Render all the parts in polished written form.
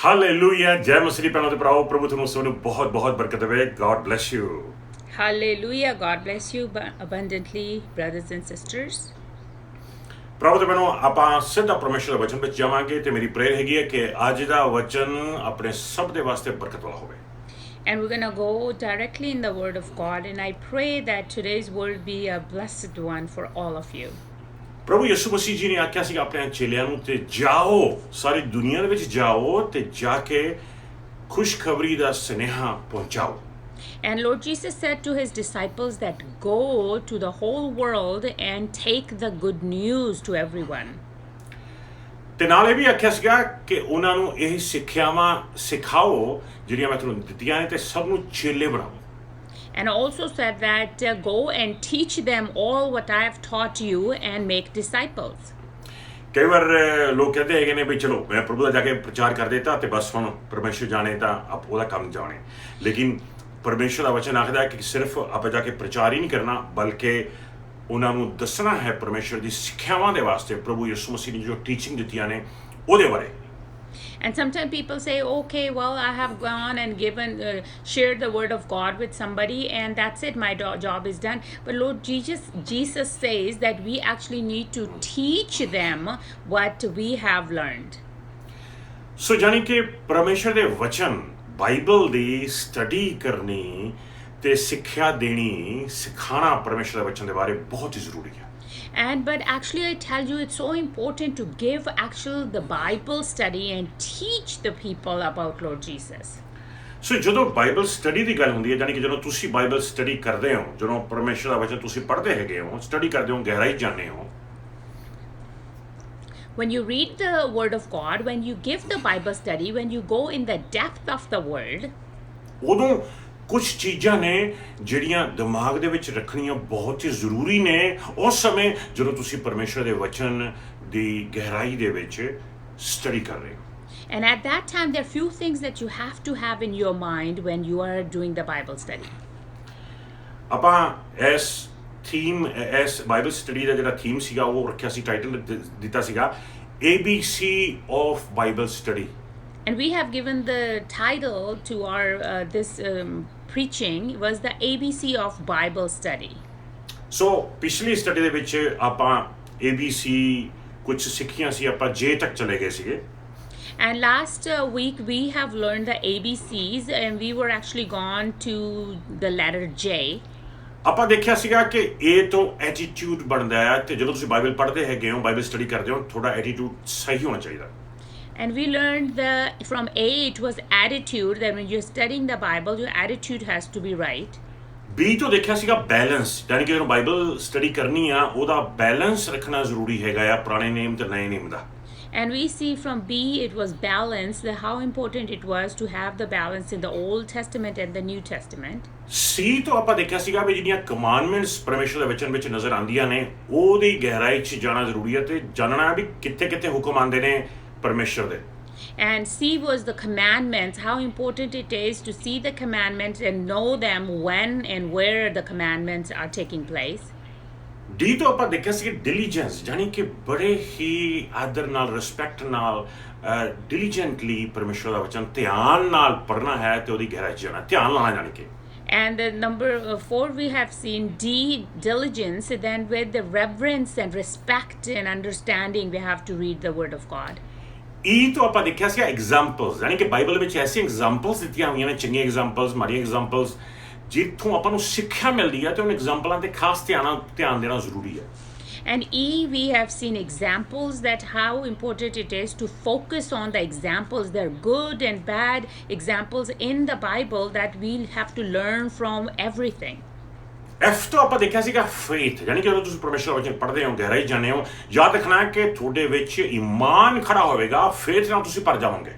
Hallelujah ਜੈ ਮਸੀਹ ਭੈਣਾਂ ਤੇ ਭਰਾਓ ਪ੍ਰਭੂ ਤੁਹਾਨੂੰ ਸਭ ਨੂੰ ਬਹੁਤ ਬਹੁਤ ਬਰਕਤ ਦੇਵੇ god bless you Hallelujah. God bless you abundantly, brothers and sisters. ਪ੍ਰਭੂ ਤੇ ਭੈਣੋ ਆਪਾਂ ਸਿੱਧਾ ਪਰਮੇਸ਼ਰ ਦੇ ਵਚਨ ਵਿੱਚ ਜਾਵਾਂਗੇ ਤੇ ਮੇਰੀ ਪ੍ਰੇਅਰ ਹੈਗੀ ਹੈ ਕਿ ਅੱਜ ਦਾ ਵਚਨ ਆਪਣੇ ਸਭ ਦੇ ਵਾਸਤੇ ਬਰਕਤ ਵਾਲਾ ਹੋਵੇ And we're going to go directly in the Word of God. And I pray that today's word be a blessed one for all of you. ਪ੍ਰਭੂ ਯਿਸੂ ਮਸੀਹ ਜੀ ਨੇ ਆਖਿਆ ਸੀ ਆਪਣੇ ਚੇਲਿਆਂ ਨੂੰ ਤੇ ਜਾਓ ਸਾਰੀ ਦੁਨੀਆ ਦੇ ਵਿੱਚ ਜਾਓ ਤੇ ਜਾ ਕੇ ਖੁਸ਼ਖਬਰੀ ਦਾ ਸੁਨੇਹਾ ਪਹੁੰਚਾਓ And Lord Jesus said to his disciples that go to the whole world and take the good news to everyone. ਤੇ ਨਾਲ ਇਹ ਵੀ ਆਖਿਆ ਸੀਗਾ ਕਿ ਉਹਨਾਂ ਨੂੰ ਇਹ ਸਿੱਖਿਆਵਾਂ ਸਿਖਾਓ ਜਿਹੜੀਆਂ ਮੈਂ ਤੁਹਾਨੂੰ ਦਿੱਤੀਆਂ ਨੇ ਤੇ ਸਭ ਨੂੰ ਚੇਲੇ ਬਣਾਓ And also said that go and teach them all what I have taught you and make disciples. ਕਈ ਵਾਰ ਲੋਕ ਕਹਿੰਦੇ ਹੈਗੇ ਨੇ ਵੀ ਚਲੋ ਮੈਂ ਪ੍ਰਭੂ ਦਾ ਜਾ ਕੇ ਪ੍ਰਚਾਰ ਕਰ ਦਿੱਤਾ ਤੇ ਬਸ ਹੁਣ ਪਰਮੇਸ਼ਰ ਜਾਣੇ ਤਾਂ ਆਪ ਉਹਦਾ ਕੰਮ ਜਾਣੇ ਲੇਕਿਨ ਪਰਮੇਸ਼ਰ ਦਾ ਵਚਨ ਆਖਦਾ ਹੈ ਕਿ ਸਿਰਫ ਆਪਾਂ ਜਾ ਕੇ ਪ੍ਰਚਾਰ ਹੀ ਨਹੀਂ ਕਰਨਾ ਬਲਕਿ ਉਹਨਾਂ ਨੂੰ ਦੱਸਣਾ ਹੈ ਪਰਮੇਸ਼ਰ ਦੀ ਸਿੱਖਿਆਵਾਂ ਦੇ ਵਾਸਤੇ ਪ੍ਰਭੂ ਯਿਸੂ ਮਸੀਹ ਨੇ ਜੋ ਟੀਚਿੰਗ ਦਿੱਤੀਆਂ ਨੇ ਉਹਦੇ ਬਾਰੇ And sometimes people say, okay, well, I have gone and shared the word of God with somebody and that's it, my job is done. But Lord Jesus says that we actually need to teach them what we have learned. ਸੋ ਜਾਨੀ ਕਿ ਪਰਮੇਸ਼ਰ ਦੇ ਵਚਨ Bible ਦੀ study ਕਰਨੀ ਤੇ ਸਿੱਖਿਆ ਦੇਣੀ ਸਿਖਾਣਾ ਪਰਮੇਸ਼ਰ ਦੇ ਵਚਨ ਦੇ ਬਾਰੇ ਬਹੁਤ ਹੀ ਜ਼ਰੂਰੀ ਹੈ But actually I tell you it's so important to give the Bible study and teach the people about Lord Jesus. ਸੋ ਜਦੋਂ ਬਾਈਬਲ ਸਟੱਡੀ ਦੀ ਗੱਲ ਹੁੰਦੀ ਹੈ ਯਾਨੀ ਕਿ ਜਦੋਂ ਤੁਸੀਂ ਬਾਈਬਲ ਸਟੱਡੀ ਕਰਦੇ ਹੋ ਜਦੋਂ ਪਰਮੇਸ਼ਰ ਦਾ ਵਚਨ ਤੁਸੀਂ ਪੜ੍ਹਦੇ ਹੈਗੇ ਹੋ ਸਟੱਡੀ ਕਰਦੇ ਹੋ ਗਹਿਰਾਈ ਜਾਣਦੇ ਹੋ When you read the word of God, when you give the Bible study, when you go in the depth of the word, ਉਦੋਂ ਕੁਝ ਚੀਜ਼ਾਂ ਨੇ ਜਿਹੜੀਆਂ ਦਿਮਾਗ ਦੇ ਵਿੱਚ ਰੱਖਣੀਆਂ ਬਹੁਤ ਹੀ ਜ਼ਰੂਰੀ ਨੇ ਉਸ ਸਮੇਂ ਜਦੋਂ ਤੁਸੀਂ ਪਰਮੇਸ਼ਰ ਦੇ ਵਚਨ ਦੀ ਗਹਿਰਾਈ ਦੇ ਵਿੱਚ ਸਟੱਡੀ ਕਰ ਰਹੇ ਹੋ and at that time there are few things that you have to have in your mind when you are doing the Bible study. ਆਪਾਂ ਇਸ ਬਾਈਬਲ ਸਟੱਡੀ ਦਾ ਜਿਹੜਾ ਥੀਮ ਸੀਗਾ ਉਹ ਰੱਖਿਆ ਸੀ ਟਾਈਟਲ ਦਿੱਤਾ ਸੀਗਾ ABC of Bible Study. And we have given the title to our this preaching was the ABC of Bible study. So ਪਿਛਲੀ study ਦੇ ਵਿੱਚ ਆਪਾਂ ABC ਕੁਝ ਸਿੱਖੀਆਂ ਸੀ ਆਪਾਂ J ਤੱਕ ਚਲੇ ਗਏ ਸੀਗੇ And last week we have learned the ABCs and we were actually gone to the letter J. ਆਪਾਂ ਦੇਖਿਆ ਸੀਗਾ ਕਿ A ਤੋਂ ਐਟੀਟਿਊਡ ਬਣਦਾ ਹੈ ਤੇ ਜਦੋਂ ਤੁਸੀਂ ਬਾਈਬਲ ਪੜ੍ਹਦੇ ਹੈਗੇ ਹੋ ਬਾਈਬਲ ਸਟੱਡੀ ਕਰਦੇ ਹੋ ਤੁਹਾਡਾ ਐਟੀਟਿਊਡ ਸਹੀ ਹੋਣਾ ਚਾਹੀਦਾ And we learned from A it was attitude, that when you're studying the Bible, your attitude has to be right. B ਤੋਂ ਦੇਖਿਆ ਸੀਗਾ ਬੈਲੈਂਸ ਯਾਨੀ ਕਿ ਜਦੋਂ ਬਾਈਬਲ ਸਟੱਡੀ ਕਰਨੀ ਆ ਉਹਦਾ ਬੈਲੈਂਸ ਰੱਖਣਾ ਜ਼ਰੂਰੀ ਹੈਗਾ ਆ ਪੁਰਾਣੇ ਨੇਮ ਤੇ ਨਵੇਂ ਨੇਮ ਦਾ And we see from B it was balance, how important it was to have the balance in the Old Testament and the New Testament. C ਤੋਂ ਆਪਾਂ ਦੇਖਿਆ ਸੀਗਾ ਵੀ ਜਿਹੜੀਆਂ ਕਮਾਂਡਮੈਂਟਸ ਪਰਮੇਸ਼ਰ ਦੇ ਵਚਨ ਵਿੱਚ ਨਜ਼ਰ ਆਉਂਦੀਆਂ ਨੇ ਉਹਦੀ ਗਹਿਰਾਈ 'ਚ ਜਾਣਾ ਜ਼ਰੂਰੀ ਹੈ ਤੇ ਜਾਣਨਾ ਵੀ ਕਿੱਥੇ ਕਿੱਥੇ ਹੁਕਮ ਆਉਂਦੇ ਨੇ ਪਰਮੇਸ਼ਰ ਦੇ And C was the commandments, how important it is to see the commandments and know them when and where the commandments are taking place. D ਤੋਂ ਆਪਾਂ ਦੇਖਿਆ ਸੀ ਡਿਲੀਜੈਂਸ ਯਾਨੀ ਕਿ ਬੜੇ ਹੀ ਆਦਰ ਨਾਲ ਰਿਸਪੈਕਟ ਨਾਲ ਡਿਲੀਜੈਂਟਲੀ ਪਰਮੇਸ਼ਰ ਦਾ ਵਚਨ ਧਿਆਨ ਨਾਲ ਪੜ੍ਹਨਾ ਹੈ ਤੇ ਉਹਦੀ ਗਹਿਰਾਈ 'ਚ ਜਾਣਾ ਧਿਆਨ ਲਾਣਾ ਯਾਨੀ ਕਿ And number 4 we have seen D, diligence, then with the reverence and respect and understanding we have to read the word of God. E ਤੋਂ ਆਪਾਂ ਦੇਖਿਆ ਸੀ ਐਗਜ਼ਾਮਪਲਸ ਯਾਨੀ ਕਿ ਬਾਈਬਲ ਵਿੱਚ ਐਸੀ ਐਗਜ਼ਾਮਪਲਸ ਦਿੱਤੀਆਂ ਹੋਈਆਂ ਨੇ ਚੰਗੀਆਂ ਐਗਜ਼ਾਮਪਲਸ ਮਾੜੀਆਂ ਐਗਜ਼ਾਮਪਲਸ ਜਿੱਥੋਂ ਆਪਾਂ ਨੂੰ ਸਿੱਖਿਆ ਮਿਲਦੀ ਹੈ ਤੇ ਉਹਨਾਂ ਐਗਜ਼ਾਮਪਲਾਂ ਤੇ ਖਾਸ ਧਿਆਨ ਦੇਣਾ ਜ਼ਰੂਰੀ ਹੈ And E, we have seen examples that how important it is to focus on the examples. They're good and bad examples in the Bible that we'll have to learn from everything. F ਤੋਂ ਆਪਾਂ ਦੇਖਿਆ ਸੀਗਾ faith ਯਾਨੀ ਕਿ ਜਦੋਂ ਤੁਸੀਂ ਪਰਮੇਸ਼ਰ ਦਾ ਵਚਨ ਪੜ੍ਹਦੇ ਹੋ ਗਹਿਰਾਈ ਜਾਣਦੇ ਹੋ ਯਾਦ ਰੱਖਣਾ ਕਿ ਤੁਹਾਡੇ ਵਿੱਚ ਈਮਾਨ ਖੜਾ ਹੋਵੇਗਾ ਫੇਥ ਨਾਲ ਤੁਸੀਂ ਭਰ ਜਾਓਗੇ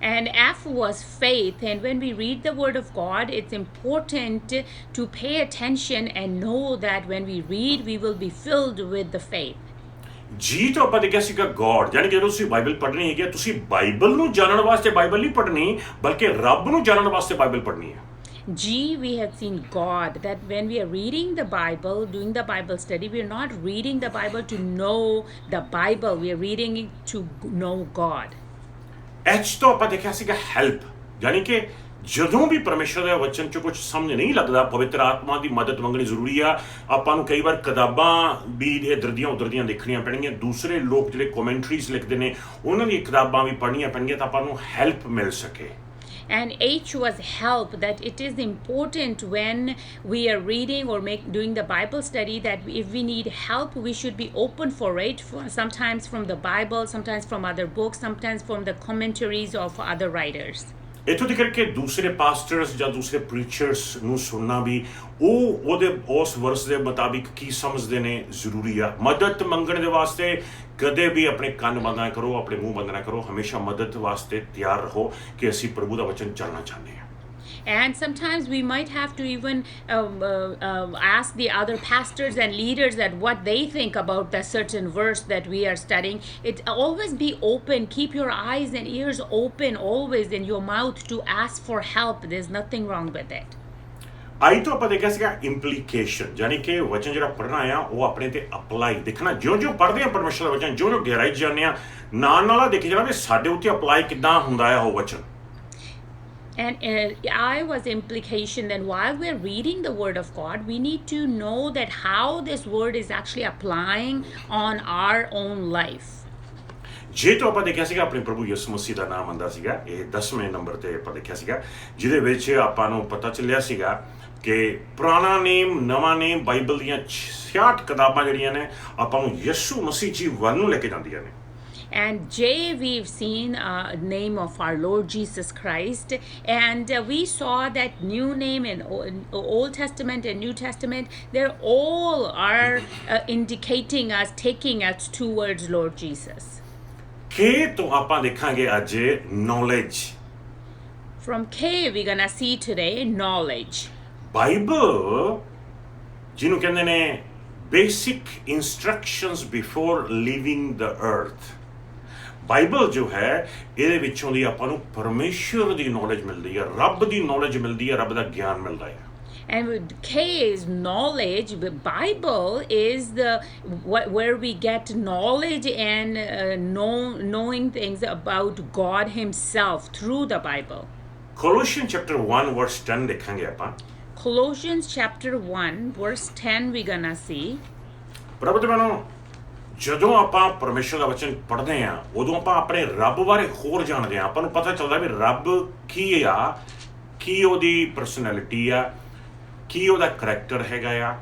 And F was faith, and when we read the word of God it's important to pay attention and know that when we read we will be filled with the faith. G ਤੋਂ ਆਪਾਂ ਦੇਖਿਆ ਸੀਗਾ God ਯਾਨੀ ਕਿ ਜਦੋਂ ਤੁਸੀਂ Bible ਪੜ੍ਹਨੀ ਹੈਗੀ ਤੁਸੀਂ ਬਾਈਬਲ ਨੂੰ ਜਾਣਨ ਵਾਸਤੇ ਬਾਈਬਲ ਨਹੀਂ ਪੜ੍ਹਨੀ ਬਲਕਿ ਰੱਬ ਨੂੰ ਜਾਣਨ ਵਾਸਤੇ ਬਾਈਬਲ ਪੜ੍ਹਨੀ ਹੈ G, we have seen God, that when we are reading the Bible, doing the Bible study, we are not reading the Bible to know the Bible, we are reading it to know God. H ਤੋਂ ਆਪਾਂ ਦੇਖਿਆ ਸੀਗਾ help, ਯਾਨੀ ਕਿ ਜਦੋਂ ਵੀ ਪਰਮੇਸ਼ਰ ਦੇ ਵਚਨ 'ਚ ਕੁਝ ਸਮਝ ਨਹੀਂ ਲੱਗਦਾ, ਪਵਿੱਤਰ ਆਤਮਾ ਦੀ ਮਦਦ ਮੰਗਣੀ ਜ਼ਰੂਰੀ ਆ। ਆਪਾਂ ਨੂੰ ਕਈ ਵਾਰ ਕਿਤਾਬਾਂ ਵੀ ਇੱਧਰ ਦੀਆਂ ਉੱਧਰ ਦੀਆਂ ਦੇਖਣੀਆਂ ਪੈਣਗੀਆਂ, ਦੂਸਰੇ ਲੋਕ ਜਿਹੜੇ ਕਮੈਂਟਰੀਜ਼ ਲਿਖਦੇ ਨੇ ਉਹਨਾਂ ਦੀ ਕਿਤਾਬਾਂ ਵੀ ਪੜ੍ਹਨੀਆਂ ਪੈਣਗੀਆਂ ਤਾਂ ਆਪਾਂ ਨੂੰ ਹੈਲਪ ਮਿਲ ਸਕੇ। And H was help, that it is important when we are reading or doing the Bible study that if we need help, we should be open for it, sometimes from the Bible, sometimes from other books, sometimes from the commentaries of other writers. ਇੱਥੋਂ ਤੱਕ ਕਿ ਦੂਸਰੇ pastors ਜਾਂ ਦੂਸਰੇ ਪ੍ਰੀਚਰਸ ਨੂੰ ਸੁਣਨਾ ਵੀ ਉਹਦੇ ਉਸ ਵਰਸ ਦੇ ਮੁਤਾਬਿਕ ਕੀ ਸਮਝਦੇ ਨੇ ਜ਼ਰੂਰੀ ਆ। ਮਦਦ ਮੰਗਣ ਦੇ ਵਾਸਤੇ ਕਦੇ ਵੀ ਆਪਣੇ ਕੰਨ ਬੰਦ ਨਾ ਕਰੋ, ਆਪਣੇ ਮੂੰਹ ਬੰਦ ਨਾ ਕਰੋ, ਹਮੇਸ਼ਾ ਮਦਦ ਵਾਸਤੇ ਤਿਆਰ ਰਹੋ ਕਿ ਅਸੀਂ ਪ੍ਰਭੂ ਦਾ ਵਚਨ ਚੱਲਣਾ ਚਾਹੁੰਦੇ ਹਾਂ। And sometimes we might have to even ask the other pastors and leaders that what they think about the certain verse that we are studying. It always be open. Keep your eyes and ears open always, in your mouth to ask for help. There's nothing wrong with it. ਆਈ ਤੋਂ ਆਪਾਂ ਦੇਖਿਆ ਸੀਗਾ implication, ਯਾਨੀ ਕਿ ਵਚਨ ਜਿਹੜਾ ਪੜ੍ਹਨਾ ਆ ਉਹ ਆਪਣੇ ਤੇ ਅਪਲਾਈ ਦੇਖਣਾ। ਜਿਉਂ-ਜਿਉਂ ਪੜ੍ਹਦੇ ਆ ਪਰਮੇਸ਼ਰ ਦਾ ਵਚਨ, ਜਿਉਂ-ਜਿਉਂ ਗਹਿਰਾਈ 'ਚ ਜਾਂਦੇ ਆ, ਨਾਲ ਦੇਖੀ ਜਾਣਾ ਵੀ ਸਾਡੇ ਉੱਤੇ ਅਪਲਾਈ ਕਿੱਦਾਂ ਹੁੰਦਾ ਆ ਉਹ ਵਚਨ। And I was implication then while we're reading the word of God, we need to know that how this word is actually applying on our own life. ਜੇ ਤੋਂ ਆਪਾਂ ਦੇਖਿਆ ਸੀਗਾ ਆਪਣੇ ਪ੍ਰਭੂ ਯਿਸੂ ਮਸੀਹ ਦਾ ਨਾਮ ਆਉਂਦਾ ਸੀਗਾ, ਇਹ 10ਵੇਂ ਨੰਬਰ ਤੇ ਆਪਾਂ ਦੇਖਿਆ ਸੀਗਾ, ਜਿਹਦੇ ਵਿੱਚ ਆਪਾਂ ਨੂੰ ਪਤਾ ਚੱਲਿਆ ਸੀਗਾ ਕਿ ਪੁਰਾਣਾ ਨੇਮ, ਨਵਾਂ ਨੇਮ, ਬਾਈਬਲ ਦੀਆਂ 66 ਕਿਤਾਬਾਂ ਜਿਹੜੀਆਂ ਨੇ ਆਪਾਂ ਨੂੰ ਯਿਸੂ ਮਸੀਹ ਜੀ ਵੱਲ ਨੂੰ ਲੈ ਕੇ ਜਾਂਦੀਆਂ ਨੇ। And J, we've seen name of our Lord Jesus Christ, and we saw that new name in Old Testament and New Testament, they're all are indicating us, taking us towards Lord Jesus. K ਤੋਂ ਆਪਾਂ ਦੇਖਾਂਗੇ ਅੱਜ knowledge. From K we're gonna see today knowledge. Bible ਜਿਹਨੂੰ ਕਹਿੰਦੇ ਨੇ basic instructions before leaving the earth. Bible ਜੋ ਹੈ ਇਹਦੇ ਵਿੱਚੋਂ ਦੀ ਆਪਾਂ ਨੂੰ ਪਰਮੇਸ਼ਰ ਦੀ ਨੌਲੇਜ ਮਿਲਦੀ ਹੈ, ਰੱਬ ਦੀ ਨੌਲੇਜ ਮਿਲਦੀ ਹੈ, ਰੱਬ ਦਾ ਗਿਆਨ ਮਿਲਦਾ ਹੈ। And with K is knowledge. The Bible is where we get knowledge and knowing things about God Himself through the Bible. Colossians chapter 1 verse 10 ਦੇਖਾਂਗੇ ਆਪਾਂ। Colossians chapter 1 verse 10 we're gonna see. ਪ੍ਰਭੂ ਦੇ ਬਨੋ, ਜਦੋਂ ਆਪਾਂ ਪਰਮੇਸ਼ਰ ਦਾ ਵਚਨ ਪੜ੍ਹਦੇ ਆ ਉਦੋਂ ਆਪਾਂ ਆਪਣੇ ਰੱਬ ਬਾਰੇ ਹੋਰ ਜਾਣਦੇ ਆ। ਆਪਾਂ ਨੂੰ ਪਤਾ ਚੱਲਦਾ ਵੀ ਰੱਬ ਕੀ ਆ, ਕੀ ਉਹਦੀ ਪਰਸਨੈਲਿਟੀ ਆ, ਕੀ ਉਹਦਾ ਕਰੈਕਟਰ ਹੈਗਾ ਆ,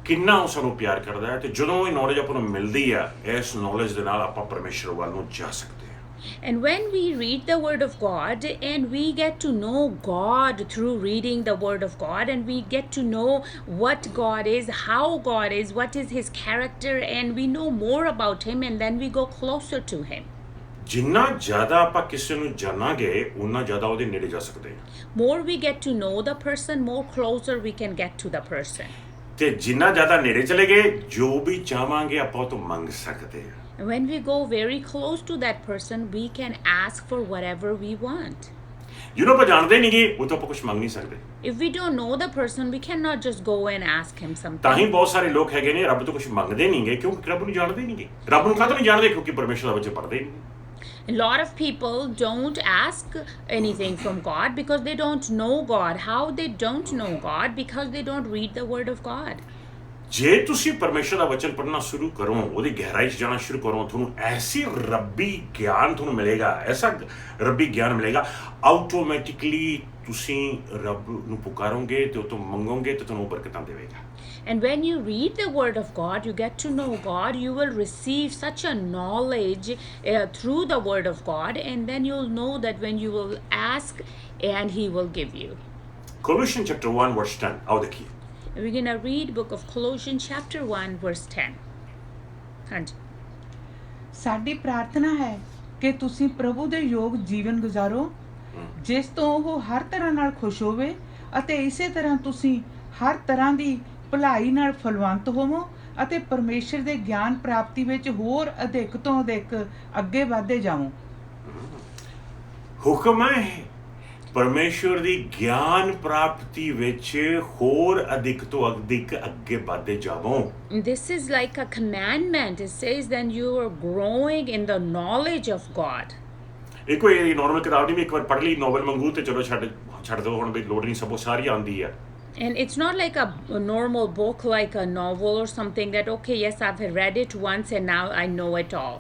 ਕਿੰਨਾ ਉਹ ਸਾਨੂੰ ਪਿਆਰ ਕਰਦਾ ਹੈ। ਤੇ ਜਦੋਂ ਇਹ ਨੌਲੇਜ ਆਪਾਂ ਨੂੰ ਮਿਲਦੀ ਆ, ਇਸ ਨੌਲੇਜ ਦੇ ਨਾਲ ਆਪਾਂ ਪਰਮੇਸ਼ਰ ਵੱਲ ਨੂੰ ਜਾ ਸਕਦੇ ਹਾਂ। And when we read the word of God and we get to know God through reading the word of God, and we get to know what God is, how God is, what is His character, and we know more about Him, and then we go closer to Him. ਜਿੰਨਾ ਜ਼ਿਆਦਾ ਆਪਾਂ ਕਿਸੇ ਨੂੰ ਜਾਣਾਂਗੇ ਉਨਾ ਜ਼ਿਆਦਾ ਉਹਦੇ ਨੇੜੇ ਜਾ ਸਕਦੇ ਹਾਂ। More we get to know the person, more closer we can get to the person. ਤੇ ਜਿੰਨਾ ਜ਼ਿਆਦਾ ਨੇੜੇ ਚਲੇ ਗਏ, ਜੋ ਵੀ ਚਾਹਾਂਗੇ ਆਪਾਂ ਉਹ ਤੋਂ ਮੰਗ ਸਕਦੇ ਹਾਂ। And when we go very close to that person, we can ask for whatever we want. ਜਿਹਨੂੰ ਆਪਾਂ ਜਾਣਦੇ ਨਹੀਂਗੇ ਉਹ ਤੋਂ ਆਪਾਂ ਕੁਝ ਮੰਗ ਨਹੀਂ ਸਕਦੇ। If we don't know the person, we cannot just go and ask him something. ਤਾਂ ਹੀ ਬਹੁਤ ਸਾਰੇ ਲੋਕ ਹੈਗੇ ਨੇ ਰੱਬ ਤੋਂ ਕੁਝ ਮੰਗਦੇ ਨਹੀਂਗੇ, ਕਿਉਂਕਿ ਰੱਬ ਨੂੰ ਜਾਣਦੇ ਨਹੀਂਗੇ। ਰੱਬ ਨੂੰ ਕਾਹਤੋਂ ਨਹੀਂ ਜਾਣਦੇ? ਕਿਉਂਕਿ ਪਰਮੇਸ਼ਰ ਦਾ ਵਚਨ ਪੜ੍ਹਦੇ ਨਹੀਂ। A lot of people don't ask anything from God because they don't know God. How they don't know God? Because they don't read the word of God. ਜੇ ਤੁਸੀਂ ਪਰਮੇਸ਼ਰ ਦਾ ਵਚਨ ਪੜ੍ਹਨਾ ਸ਼ੁਰੂ ਕਰੋ, ਉਹਦੀ ਗਹਿਰਾਈ 'ਚ ਜਾਣਾ ਸ਼ੁਰੂ ਕਰੋ, ਤੁਹਾਨੂੰ ਐਸੀ ਰੱਬੀ ਗਿਆਨ ਤੁਹਾਨੂੰ ਮਿਲੇਗਾ, ਐਸਾ ਰੱਬੀ ਗਿਆਨ ਮਿਲੇਗਾ, ਆਟੋਮੈਟਿਕਲੀ ਤੁਸੀਂ ਰੱਬ ਨੂੰ ਪੁਕਾਰੋਗੇ ਤੇ ਉਹ ਤੋਂ ਮੰਗੋਗੇ ਤੇ ਤੁਹਾਨੂੰ ਬਰਕਤਾਂ ਦੇਵੇਗਾ। And when you read the word of God, you get to know God, you will receive such a knowledge through the word of God, and then you'll know that when you will ask and He will give you. Colossians chapter 1 verse 10 ਆਓ ਦੇਖੀਏ। We're going to read book of Colossians chapter 1 verse 10. ਹਾਂਜੀ। ਸਾਡੀ ਪ੍ਰਾਰਥਨਾ ਹੈ ਕਿ ਤੁਸੀਂ ਪ੍ਰਭੂ ਦੇ ਯੋਗ ਜੀਵਨ ਗੁਜ਼ਾਰੋ, ਜਿਸ ਤੋਂ ਉਹ ਹਰ ਤਰ੍ਹਾਂ ਨਾਲ ਖੁਸ਼ ਹੋਵੇ, ਅਤੇ ਇਸੇ ਤਰ੍ਹਾਂ ਤੁਸੀਂ ਹਰ ਤਰ੍ਹਾਂ ਦੀ ਭਲਾਈ ਨਾਲ ਫਲਵੰਤ ਹੋਵੋ ਅਤੇ ਪਰਮੇਸ਼ਰ ਦੇ ਗਿਆਨ ਪ੍ਰਾਪਤੀ ਵਿੱਚ ਹੋਰ ਅਧਿਕ ਤੋਂ ਅਧਿਕ ਅੱਗੇ ਵਧਦੇ ਜਾਵੋ। ਹੁਕਮ ਹੈ ਪਰਮੇਸ਼ਰ ਦੀ ਗਿਆਨ ਪ੍ਰਾਪਤੀ ਵਿੱਚ ਹੋਰ ਅਧਿਕ ਤੋਂ ਅਧਿਕ ਅੱਗੇ ਵਧਦੇ ਜਾਵੋ। This is like a commandment. It says then you are growing in the knowledge of God. ਇਹ ਕੋਈ ਨਾਰਮਲ ਕਿਤਾਬ ਨਹੀਂ ਵੀ ਇੱਕ ਵਾਰ ਪੜ੍ਹ ਲਈ ਨੋਵਲ ਮੰਗੂ ਤੇ ਚਲੋ ਛੱਡ ਦੋ ਹੁਣ ਵੀ ਲੋੜ ਨਹੀਂ ਸਭ ਸਾਰੀ ਆਉਂਦੀ ਆ And it's not like a normal book, like a novel or something that, okay, yes, I've read it once and now I know it all.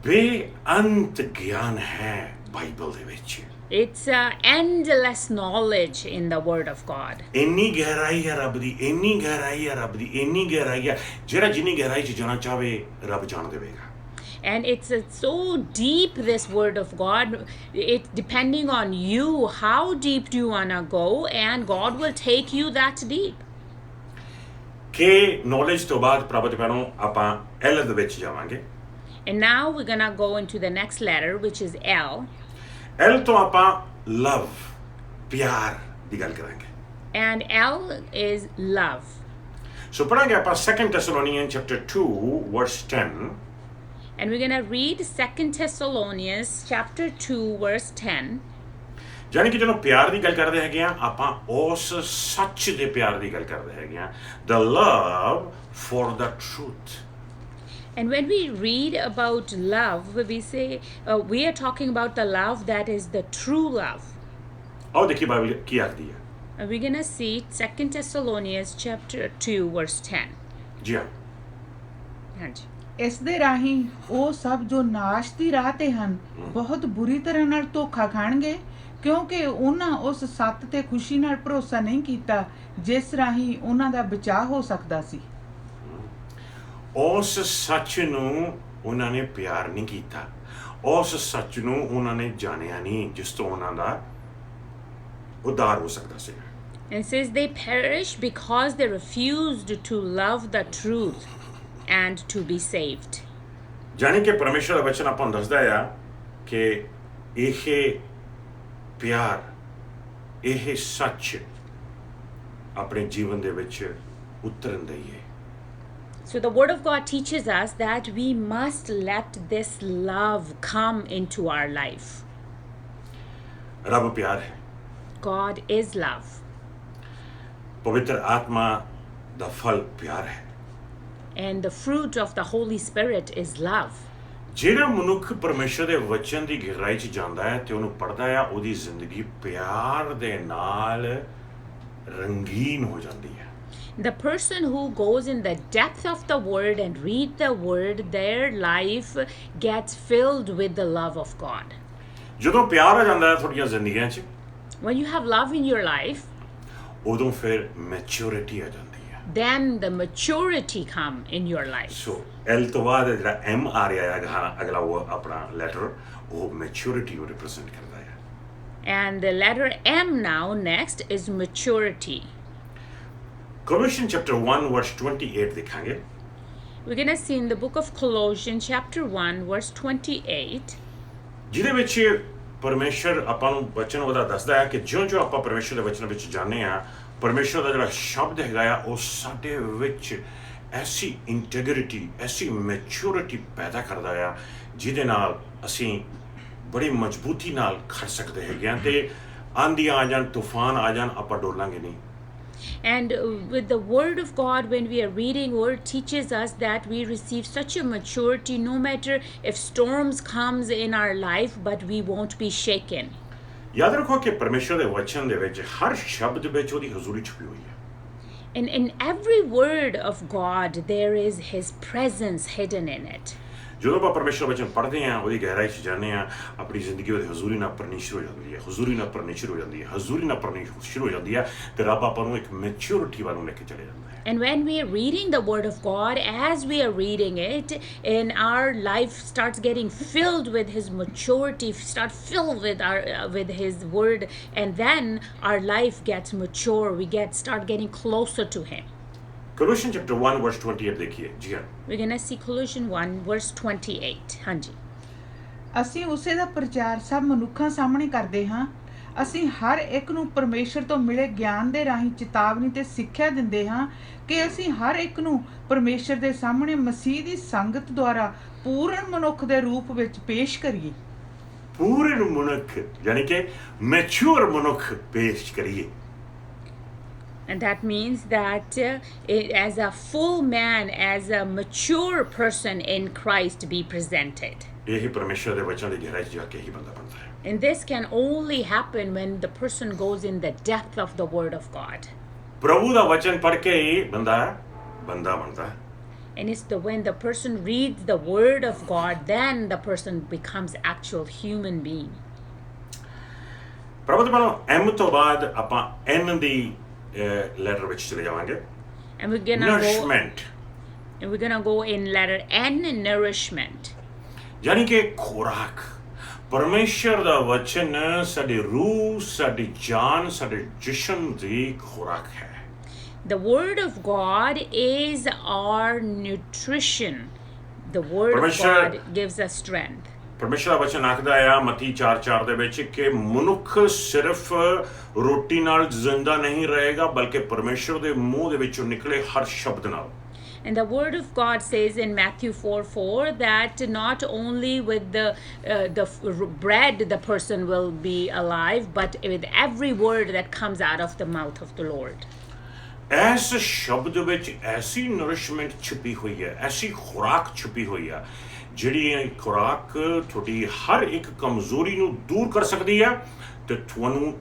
ਬੇਅੰਤ ਗਿਆਨ ਹੈ ਬਾਈਬਲ ਦੇ ਵਿੱਚ It's endless knowledge in the Word of God. ਇੰਨੀ ਗਹਿਰਾਈ ਹੈ ਰੱਬ ਦੀ ਇੰਨੀ ਗਹਿਰਾਈ ਹੈ ਰੱਬ ਦੀ ਇੰਨੀ ਗਹਿਰਾਈ ਹੈ ਜਿਹੜਾ ਜਿੰਨੀ ਗਹਿਰਾਈ 'ਚ ਜਾਣਾ ਚਾਹਵੇ ਰੱਬ ਜਾਣ ਦੇਵੇਗਾ And it's so deep, this Word of God. It's depending on you, how deep do you want to go, and God will take you that deep. ਕਿ ਨੌਲੇਜ ਤੋਂ ਬਾਅਦ ਪ੍ਰਭਤ ਭੈਣੋ ਆਪਾਂ ਐਲ ਦੇ ਵਿੱਚ ਜਾਵਾਂਗੇ And now we're going to go into the next letter, which is L. L ਤੋਂ ਆਪਾਂ ਲਵ ਪਿਆਰ ਦੀ ਗੱਲ ਕਰਾਂਗੇ And L is love. ਸੋ ਪੜਾਂਗੇ ਆਪਾਂ 2 Thessalonians chapter 2 verse 10 And we're going to read 2 Thessalonians chapter 2, verse 10. ਜਾਨੀ ਕਿ ਜਦੋਂ ਪਿਆਰ ਦੀ ਗੱਲ ਕਰਦੇ ਹੈਗੇ ਆ ਆਪਾਂ ਉਸ ਸੱਚ ਦੇ ਪਿਆਰ ਦੀ ਗੱਲ ਕਰਦੇ ਹੈਗੇ ਆ the love for the truth And when we read about love, we say, we are talking about the love that is the true love. ਆਓ ਦੇਖੀ ਬਾਈਬਲ ਕੀ ਆਖਦੀ ਹੈ And we're going to see 2 Thessalonians chapter 2, verse 10. ਜੀ ਹਾਂ ਹਾਂਜੀ ਇਸ ਦੇ ਰਾਹੀਂ ਉਹ ਸਭ ਜੋ ਨਾਸ਼ ਦੀ ਰਾਹ ਤੇ ਹਨ ਬਹੁਤ ਬੁਰੀ ਤਰ੍ਹਾਂ ਨਾਲ ਧੋਖਾ ਖਾਣਗੇ ਕਿਉਂਕਿ ਉਹਨਾਂ ਉਸ ਸੱਤ ਤੇ ਖੁਸ਼ੀ ਨਾਲ ਭਰੋਸਾ ਨਹੀਂ ਕੀਤਾ ਜਿਸ ਰਾਹੀਂ ਉਹਨਾਂ ਦਾ ਬਚਾਅ ਹੋ ਸਕਦਾ ਸੀ ਉਸ ਸੱਚ ਨੂੰ ਉਹਨਾਂ ਨੇ ਪਿਆਰ ਨਹੀਂ ਕੀਤਾ ਉਸ ਸੱਚ ਨੂੰ ਉਹਨਾਂ ਨੇ ਜਾਣਿਆ ਨਹੀਂ ਜਿਸ ਤੋਂ ਉਹਨਾਂ ਦਾ ਉਦਾਰ ਹੋ ਸਕਦਾ ਸੀ And it says they perish because they refused to love the truth and to be saved. ਜਾਣੀ ਕਿ ਪਰਮੇਸ਼ਰ ਦਾ ਵਚਨ ਆਪਾਂ ਨੂੰ ਦੱਸਦਾ ਆ ਕਿ ਇਹ ਪਿਆਰ ਇਹ ਸੱਚ ਆਪਣੇ ਜੀਵਨ ਦੇ ਵਿੱਚ ਉਤਰਨ ਦਈਏ So the Word of God teaches us that we must let this love come into our life. ਰੱਬ ਪਿਆਰ ਹੈ God is love. ਪਵਿੱਤਰ ਆਤਮਾ ਦਾ ਫਲ ਪਿਆਰ ਹੈ And the fruit of the Holy Spirit is love. ਜਿਹੜਾ ਮਨੁੱਖ ਪਰਮੇਸ਼ਰ ਦੇ ਵਚਨ ਦੀ ਗਹਿਰਾਈ 'ਚ ਜਾਂਦਾ ਹੈ ਤੇ ਉਹਨੂੰ ਪੜ੍ਹਦਾ ਆ ਉਹਦੀ ਜ਼ਿੰਦਗੀ ਪਿਆਰ ਦੇ ਨਾਲ ਰੰਗੀਨ ਹੋ ਜਾਂਦੀ ਹੈ The person who goes in the depth of the Word and read the Word, their life gets filled with the love of God. ਜਦੋਂ ਪਿਆਰ ਆ ਜਾਂਦਾ ਹੈ ਤੁਹਾਡੀਆਂ ਜ਼ਿੰਦਗੀਆਂ 'ਚ When you have love in your life, ਉਦੋਂ ਫਿਰ ਮੈਚੁਰਿਟੀ ਆ ਜਾਂਦੀ ਹੈ then the maturity come in your life. So L ਤੋਂ ਬਾਅਦ ਜਿਹੜਾ ਐਮ ਆ ਰਿਹਾ ਹੈ ਅਗਲਾ ਉਹ ਆਪਣਾ ਲੈਟਰ ਉਹ ਮੈਚੁਰਿਟੀ ਨੂੰ ਰਿਪਰੈਜ਼ੈਂਟ ਕਰਦਾ ਹੈ And the letter M now next is maturity. Colossians chapter 1 verse 28 ਦੇਖਾਂਗੇ We're going to see in the book of Colossians chapter 1 verse 28. ਜਿਹਦੇ ਵਿੱਚ ਪਰਮੇਸ਼ਰ ਆਪਾਂ ਨੂੰ ਵਚਨ ਉਹਦਾ ਦੱਸਦਾ ਹੈ ਕਿ ਜਿਉਂ-ਜਿਉਂ ਆਪਾਂ ਪਰਮੇਸ਼ਰ ਦੇ ਵਚਨ ਵਿੱਚ ਜਾਂਦੇ ਆ ਪਰਮੇਸ਼ਰ ਦਾ ਜਿਹੜਾ ਸ਼ਬਦ ਹੈਗਾ ਆ ਉਹ ਸਾਡੇ ਵਿੱਚ ਐਸੀ ਇੰਟੈਗ੍ਰਿਟੀ ਐਸੀ ਮੈਚੁਰਿਟੀ ਪੈਦਾ ਕਰਦਾ ਆ ਜਿਹਦੇ ਨਾਲ ਅਸੀਂ ਬੜੀ ਮਜ਼ਬੂਤੀ ਨਾਲ ਖੜ ਸਕਦੇ ਹੈਗੇ ਆ ਤੇ ਆਂਧੀਆਂ ਆ ਜਾਣ ਤੂਫਾਨ ਆ ਜਾਣ ਆਪਾਂ ਡੋਲਾਂਗੇ ਨਹੀਂ And with the Word of God, when we are reading, Word teaches us that we receive such a maturity no matter if storms comes in our life, but we won't be shaken. ਯਾਦ ਰੱਖੋ ਕਿ ਪਰਮੇਸ਼ਰ ਦੇ ਵਚਨ ਦੇ ਵਿੱਚ ਹਰ ਸ਼ਬਦ ਵਿੱਚ ਉਹਦੀ ਹਜ਼ੂਰੀ ਛੁਪੀ ਹੋਈ ਹੈ And in every word of God, there is His presence hidden in it. ਜਦੋਂ ਆਪਾਂ ਪਰਮੇਸ਼ਰ ਵਚਨ ਪੜ੍ਹਦੇ ਆ ਉਹਦੀ ਗਹਿਰਾਈ 'ਚ ਜਾਂਦੇ ਆ ਆਪਣੀ ਜ਼ਿੰਦਗੀ ਉਹਦੀ ਹਜ਼ੂਰੀ ਨਾਲ ਭਰਨੀ ਸ਼ੁਰੂ ਹੋ ਜਾਂਦੀ ਹੈ ਹਜ਼ੂਰੀ ਨਾਲ ਭਰਨੀ ਸ਼ੁਰੂ ਹੋ ਜਾਂਦੀ ਹੈ ਹਜ਼ੂਰੀ ਨਾਲ ਭਰਨੀ ਸ਼ੁਰੂ ਹੋ ਜਾਂਦੀ ਹੈ ਤੇ ਰੱਬ ਆਪਾਂ ਨੂੰ ਇੱਕ ਮੈਚੁਰਿਟੀ ਵੱਲ ਨੂੰ ਲੈ ਕੇ ਚਲੇ ਜਾਂਦਾ ਹੈ And when we are reading the Word of God, as we are reading it, and our life starts getting filled with His maturity, start filled with His Word, and then our life gets mature. We start getting closer to Him. Colossians chapter 1 verse 28 ਦੇਖੀਏ ਜੀ ਹਾਂ We're going to see Colossians 1 verse 28. ਹਾਂਜੀ ਅਸੀਂ ਉਸੇ ਦਾ ਪ੍ਰਚਾਰ ਸਭ ਮਨੁੱਖਾਂ ਸਾਹਮਣੇ ਕਰਦੇ ਹਾਂ ਅਸੀਂ ਹਰ ਇੱਕ ਨੂੰ ਪਰਮੇਸ਼ਰ ਤੋਂ ਮਿਲੇ ਗਿਆਨ ਦੇ ਰਾਹੀਂ ਚੇਤਾਵਨੀ ਤੇ ਸਿੱਖਿਆ ਦਿੰਦੇ ਹਾਂ ਕਿ ਅਸੀਂ ਹਰ ਇੱਕ ਨੂੰ ਪਰਮੇਸ਼ਰ ਦੇ ਸਾਹਮਣੇ ਮਸੀਹ ਦੀ ਸੰਗਤ ਦੁਆਰਾ ਪੂਰਨ ਮਨੁੱਖ ਦੇ ਰੂਪ ਵਿੱਚ ਪੇਸ਼ ਕਰੀਏ ਪੂਰਨ ਮਨੁੱਖ ਯਾਨੀ ਕਿ ਮੈਚੁਰ ਮਨੁੱਖ ਪੇਸ਼ ਕਰੀਏ And that means that as a full man, as a mature person in Christ be presented. ਇਹੀ ਪਰਮੇਸ਼ਰ ਦੇ ਵਚਨ ਦੀ ਗਹਿਰਾਈ 'ਚ ਜਾ ਕੇ ਹੀ ਬੰਦਾ ਬਣਦਾ ਹੈ। And this can only happen when the person goes in the depth of the Word of God. ਪ੍ਰਭੂ ਦਾ ਵਚਨ ਪੜ੍ਹ ਕੇ ਹੀ ਬੰਦਾ ਬਣਦਾ ਹੈ। And it's when the person reads the Word of God, then the person becomes actual human being. ਪ੍ਰਭੂ ਦੇ ਬਾਰੇ M ਤੋਂ ਬਾਅਦ ਆਪਾਂ ਐਨ ਦੀ ਲੈਟਰ ਵਿੱਚ ਚਲੇ ਜਾਵਾਂਗੇ। And we're gonna Nourishment, go in letter N, nourishment. ਯਾਨੀ ਕਿ ਖੁਰਾਕ। ਪਰਮੇਸ਼ਰ ਦਾ ਵਚਨ ਸਾਡੀ ਰੂਹ, ਸਾਡੀ ਜਾਨ, ਸਾਡੇ ਜਿਸਮ ਦੀ ਖੁਰਾਕ ਹੈ। The Word of God is our nutrition. The Word of God gives us strength. ਪਰਮੇਸ਼ਰ ਦਾ ਵਚਨ ਆਖਦਾ ਆ ਮਤੀ 4:4 ਦੇ ਵਿੱਚ ਕਿ ਮਨੁੱਖ ਸਿਰਫ ਰੋਟੀ ਨਾਲ ਜ਼ਿੰਦਾ ਨਹੀਂ ਰਹੇਗਾ ਬਲਕਿ ਪਰਮੇਸ਼ਰ ਦੇ ਮੂੰਹ ਦੇ ਵਿੱਚੋਂ ਨਿਕਲੇ ਹਰ ਸ਼ਬਦ ਨਾਲ। And the Word of God says in Matthew 4:4 that not only with the bread the person will be alive, but with every word that comes out of the mouth of the Lord. ਇਸ ਸ਼ਬਦ ਵਿੱਚ ਐਸੀ nourishment ਛੁਪੀ ਹੋਈ ਹੈ, ਐਸੀ ਖੁਰਾਕ ਛੁਪੀ ਹੋਈ ਹੈ ਜਿਹੜੀ ਇਹ ਖੁਰਾਕ ਤੁਹਾਡੀ ਹਰ ਇੱਕ ਕਮਜ਼ੋਰੀ ਨੂੰ ਦੂਰ ਕਰ ਸਕਦੀ ਹੈ ਤੇ ਤੁਹਾਨੂੰ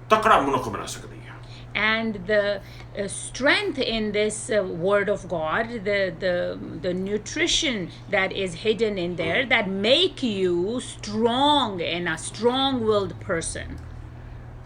ਤਕੜਾ ਮਨੁੱਖ ਬਣਾ ਸਕਦੀ ਹੈ। And the strength in this Word of God, the nutrition that is hidden in there, that make you strong and a strong-willed person.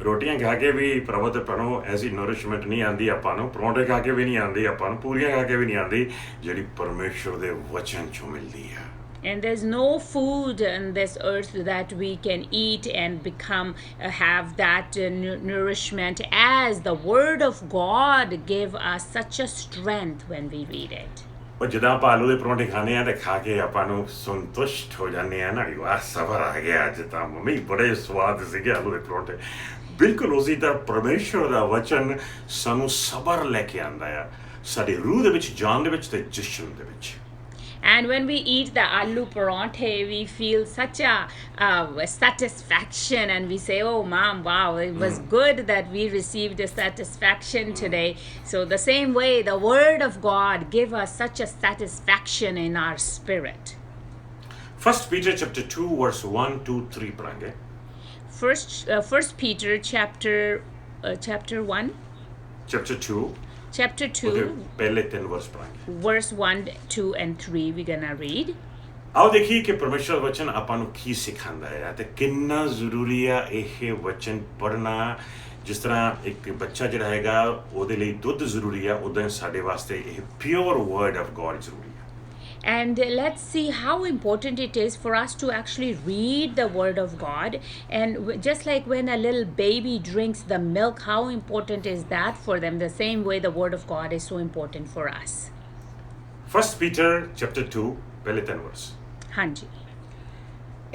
ਰੋਟੀਆਂ ਖਾ ਕੇ ਵੀ ਪ੍ਰਭੂ ਤੇ ਪਰੋ ਐਸੀ ਨਰਿਸ਼ਮੈਂਟ ਨਹੀਂ ਆਉਂਦੀ ਆਪਾਂ ਨੂੰ, ਪਰੌਂਠੇ ਖਾ ਕੇ ਵੀ ਨਹੀਂ ਆਉਂਦੀ ਆਪਾਂ ਨੂੰ, ਪੂਰੀਆਂ ਖਾ ਕੇ ਵੀ ਨਹੀਂ ਆਉਂਦੀ ਜਿਹੜੀ ਪਰਮੇਸ਼ਰ ਦੇ ਵਚਨ ਚੋਂ ਮਿਲਦੀ ਹੈ। And there's no food on this earth that we can eat and become have that nourishment as the Word of God give us such a strength when we read it. ਉਹ ਜਦੋਂ ਆਪਾਂ ਆਲੂ ਦੇ ਪਰੌਂਠੇ ਖਾਂਦੇ ਆ ਤੇ ਖਾ ਕੇ ਆਪਾਂ ਨੂੰ ਸੰਤੁਸ਼ਟ ਹੋ ਜਾਂਦੇ ਆ ਨਾ, ਵਾਹ ਸਬਰ ਆ ਗਿਆ ਅੱਜ ਤਾਂ ਮੰਮੀ ਬੜੇ ਸਵਾਦ ਸੀਗੇ ਆਲੂ ਦੇ ਪਰੌਂਠੇ। ਬਿਲਕੁਲ ਉਸੇ ਤਰ੍ਹਾਂ ਪਰਮੇਸ਼ਰ ਦਾ ਵਚਨ ਸਾਨੂੰ ਸਬਰ ਲੈ ਕੇ ਆਉਂਦਾ ਆ ਸਾਡੀ ਰੂਹ ਦੇ ਵਿੱਚ, ਜਾਨ ਦੇ ਵਿੱਚ ਤੇ ਜਿਸਮ ਦੇ ਵਿੱਚ। And when we eat the aloo parathe, we feel such a satisfaction, and we say, "Oh, Mom, wow, it was good that we received a satisfaction today." So the same way, the Word of God give us such a satisfaction in our spirit. 1 Peter chapter 2 verse 1, 2, 3 ਪੜਾਂਗੇ। First Peter chapter 1. Chapter 2. Chapter 2. ਪਹਿਲੇ 3 verse ਪੜਾਂਗੇ। Verse 1, 2, and 3 we're gonna read. ਆਓ ਦੇਖੀਏ ਕਿ ਪਰਮੇਸ਼ਰ ਵਚਨ ਆਪਾਂ ਨੂੰ ਕੀ ਸਿਖਾਉਂਦਾ ਹੈ ਤੇ ਕਿੰਨਾ ਜ਼ਰੂਰੀ ਆ ਇਹ ਵਚਨ ਪੜ੍ਹਨਾ। ਜਿਸ ਤਰ੍ਹਾਂ ਇੱਕ ਬੱਚਾ ਜਿਹੜਾ ਹੈਗਾ ਉਹਦੇ ਲਈ ਦੁੱਧ ਜ਼ਰੂਰੀ ਆ, ਉਦਾਂ ਸਾਡੇ ਵਾਸਤੇ ਇਹ ਪਿਓਰ ਵਰਡ ਆਫ ਗॉड ਜ਼ਰੂਰੀ ਆ। And let's see how important it is for us to actually read the Word of God. And just like when a little baby drinks the milk, how important is that for them? The same way the Word of God is so important for us. 1 Peter chapter 2 ਪਹਿਲੇ 3 verse। ਹਾਂਜੀ।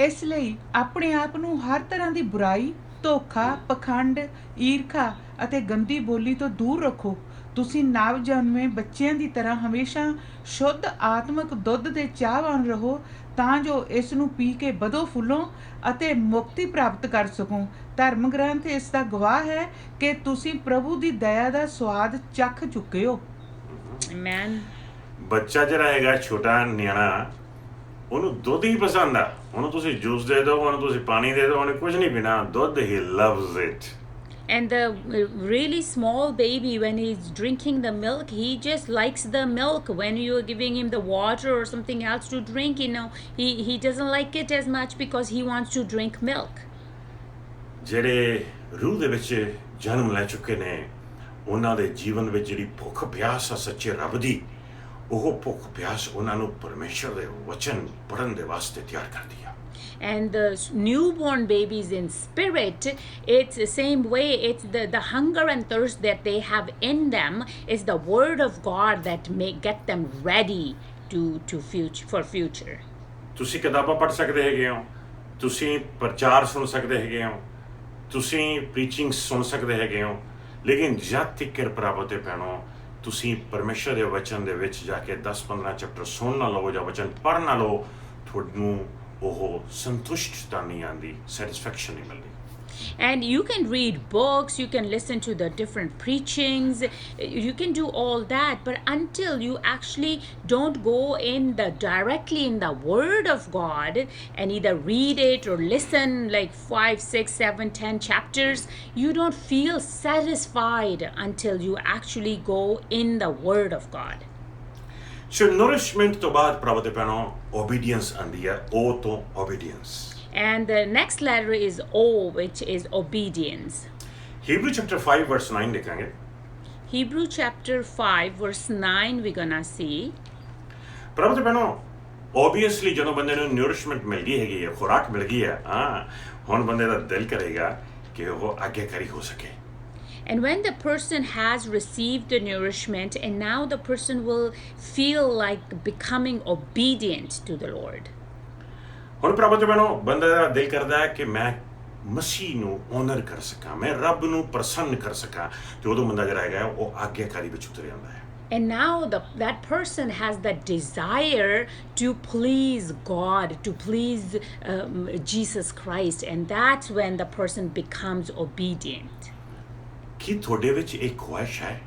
ਇਸ ਲਈ ਆਪਣੇ ਆਪ ਨੂੰ ਹਰ ਤਰ੍ਹਾਂ ਦੀ ਬੁਰਾਈ, ਧੋਖਾ, ਪਖੰਡ, ਈਰਖਾ ਅਤੇ ਗੰਦੀ ਬੋਲੀ ਤੋਂ ਦੂਰ ਰੱਖੋ। ਤੁਸੀਂ ਨਵ ਜਨਮੇ ਬੱਚਿਆਂ ਦੀ ਤਰ੍ਹਾਂ ਹਮੇਸ਼ਾ ਸ਼ੁੱਧ ਆਤਮਿਕ ਦੁੱਧ ਦੇ ਚਾਹਵਾਨ ਰਹੋ ਤਾਂ ਜੋ ਇਸ ਨੂੰ ਪੀ ਕੇ ਵਧੋ ਫੁੱਲੋ ਅਤੇ ਮੁਕਤੀ ਪ੍ਰਾਪਤ ਕਰ ਸਕੋ। ਧਰਮ ਗ੍ਰੰਥ ਇਸ ਦਾ ਗਵਾਹ ਹੈ ਕਿ ਤੁਸੀਂ ਪ੍ਰਭੂ ਦੀ ਦਇਆ ਦਾ ਸਵਾਦ ਚੱਖ ਚੁੱਕੇ ਹੋ। Amen. ਬੱਚਾ ਜਿਹੜਾ ਹੈਗਾ ਛੋਟਾ ਨਿਆਣਾ, ਉਹਨੂੰ ਦੁੱਧ ਹੀ ਪਸੰਦ ਆ। ਉਹਨੂੰ ਤੁਸੀਂ ਜੂਸ ਦੇ ਦਿਓ, ਉਹਨੂੰ ਤੁਸੀਂ ਪਾਣੀ ਦੇ ਦਿਓ, ਉਹਨੇ ਕੁਝ ਨਹੀਂ ਪੀਣਾ, ਦੁੱਧ ਹੀ loves it. And the really small baby, when he's drinking the milk, he just likes the milk. When you're giving him the water or something else to drink, he doesn't like it as much because he wants to drink milk. ਜਿਹੜੇ ਰੂਹ ਦੇ ਵਿੱਚ ਜਨਮ ਲੈ ਚੁੱਕੇ ਨੇ ਉਹਨਾਂ ਦੇ ਜੀਵਨ ਵਿੱਚ ਜਿਹੜੀ ਭੁੱਖ ਪਿਆਸ ਆ ਸੱਚੇ ਰੱਬ ਦੀ, ਉਹ ਭੁੱਖ ਪਿਆਸ ਉਹਨਾਂ ਨੂੰ ਪਰਮੇਸ਼ਰ ਦੇ ਵਚਨ ਪੜ੍ਹਨ ਦੇ ਵਾਸਤੇ ਤਿਆਰ ਕਰਦੀ ਆ। And the newborn babies in spirit, it's the same way. It's the hunger and thirst that they have in them is the Word of God that may get them ready for future. ਤੁਸੀਂ ਕਿਤਾਬਾਂ ਪੜ੍ਹ ਸਕਦੇ ਹੈਗੇ ਹੋ, ਤੁਸੀਂ ਪ੍ਰਚਾਰ ਸੁਣ ਸਕਦੇ ਹੈਗੇ ਹੋ, ਤੁਸੀਂ ਪ੍ਰੀਚਿੰਗ ਸੁਣ ਸਕਦੇ ਹੈਗੇ ਹੋ, ਲੇਕਿਨ ਜਦ ਤੱਕ ਪ੍ਰਭੂ ਤੇ ਪੈਣੋ ਤੁਸੀਂ ਪਰਮੇਸ਼ਰ ਦੇ ਵਚਨ ਦੇ ਵਿੱਚ ਜਾ ਕੇ 10-15 ਚੈਪਟਰ ਸੁਣ ਨਾ ਲਓ ਜਾਂ ਵਚਨ ਪੜ੍ਹ ਨਾ ਲਓ, ਤੁਹਾਨੂੰ ਉਹ ਸੰਤੁਸ਼ਟਤਾ ਨਹੀਂ ਆਉਂਦੀ, ਸੈਟਿਸਫੈਕਸ਼ਨ ਨਹੀਂ ਮਿਲਦੀ। And you can read books, you can listen to the different preachings, you can do all that, but until you actually don't go directly in the Word of God and either read it or listen like 5, 6, 7, 10 chapters, you don't feel satisfied until you actually go in the Word of God. So nourishment ਤੋਂ ਬਾਅਦ ਪ੍ਰਭੂ ਦੇ ਭੈਣੋ ਓਬੀਡੀਐਂਸ ਆਉਂਦੀ ਹੈ, O ਤੋਂ ਓਬੀਡੀਐਂਸ। And the next letter is O, which is obedience. Hebrew chapter 5 verse 9 ਦੇਖਾਂਗੇ। Hebrew chapter 5 verse 9 we're gonna see. ਪ੍ਰਭੂ ਦੇ ਭੈਣੋ ਓਬਵੀਅਸਲੀ ਜਦੋਂ ਬੰਦੇ ਨੂੰ ਨਿਊਰਿਸ਼ਮੈਂਟ ਮਿਲ ਗਈ ਹੈਗੀ ਹੈ, ਖੁਰਾਕ ਮਿਲ ਗਈ ਹੈ, ਹੁਣ ਬੰਦੇ ਦਾ ਦਿਲ ਕਰੇਗਾ ਕਿ ਉਹ ਆਗਿਆਕਾਰੀ ਹੋ ਸਕੇ। And when the person has received the nourishment, and now the person will feel like becoming obedient to the Lord. ਹੁਣ ਪ੍ਰਭੂ ਦੇ ਭੈਣੋ ਬੰਦੇ ਦਾ ਦਿਲ ਕਰਦਾ ਹੈ ਕਿ ਮੈਂ ਮਸੀਹ ਨੂੰ ਓਨਰ ਕਰ ਸਕਾਂ, ਮੈਂ ਰੱਬ ਨੂੰ ਪ੍ਰਸੰਨ ਕਰ ਸਕਾਂ, ਤੇ ਉਦੋਂ ਬੰਦਾ ਜਿਹੜਾ ਹੈਗਾ ਉਹ ਆਗਿਆਕਾਰੀ ਵਿੱਚ ਉਤਰ ਜਾਂਦਾ ਹੈ। And now that person has the desire to please God, to please Jesus Christ, and that's when the person becomes obedient. ਕੀ ਤੁਹਾਡੇ ਵਿੱਚ ਇਹ ਖੁਆਇਸ਼ ਹੈ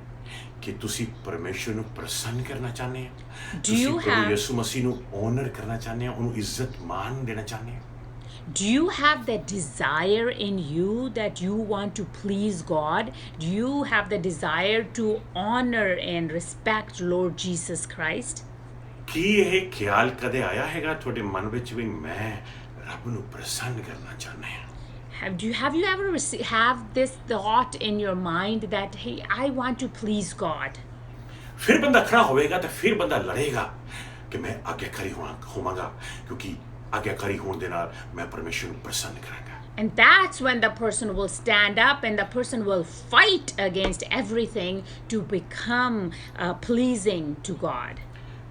ਕਿ ਤੁਸੀਂ ਪਰਮੇਸ਼ਰ ਨੂੰ ਪ੍ਰਸੰਨ ਕਰਨਾ ਚਾਹੁੰਦੇ ਹੋ? ਤੁਸੀਂ ਪ੍ਰਭੂ ਯਿਸੂ ਮਸੀਹ ਨੂੰ ਓਨਰ ਕਰਨਾ ਚਾਹੁੰਦੇ ਹੋ, ਉਹਨੂੰ ਇੱਜ਼ਤ ਮਾਣ ਦੇਣਾ ਚਾਹੁੰਦੇ ਹੋ? Do you have that desire in you that you want to please God? Do you have the desire to honor and respect Lord Jesus Christ? ਕੀ ਇਹ ਖਿਆਲ ਕਦੇ ਆਇਆ ਹੈਗਾ ਤੁਹਾਡੇ ਮਨ ਵਿੱਚ ਵੀ ਮੈਂ ਰੱਬ ਨੂੰ ਪ੍ਰਸੰਨ ਕਰਨਾ ਚਾਹੁੰਦਾ ਹਾਂ? Have you ever have this thought in your mind that, hey, I want to please God? ਫਿਰ ਬੰਦਾ ਖੜਾ ਹੋਵੇਗਾ ਤੇ ਫਿਰ ਬੰਦਾ ਲੜੇਗਾ ਕਿ ਮੈਂ ਆਗਿਆਕਾਰੀ ਹੋਵਾਂਗਾ, ਕਿਉਂਕਿ ਆਗਿਆਕਾਰੀ ਹੋਣ ਦੇ ਨਾਲ ਮੈਂ ਪਰਮੇਸ਼ਰ ਨੂੰ ਪ੍ਰਸੰਨ ਕਰਾਂਗਾ। And that's when the person will stand up and the person will fight against everything to become pleasing to God.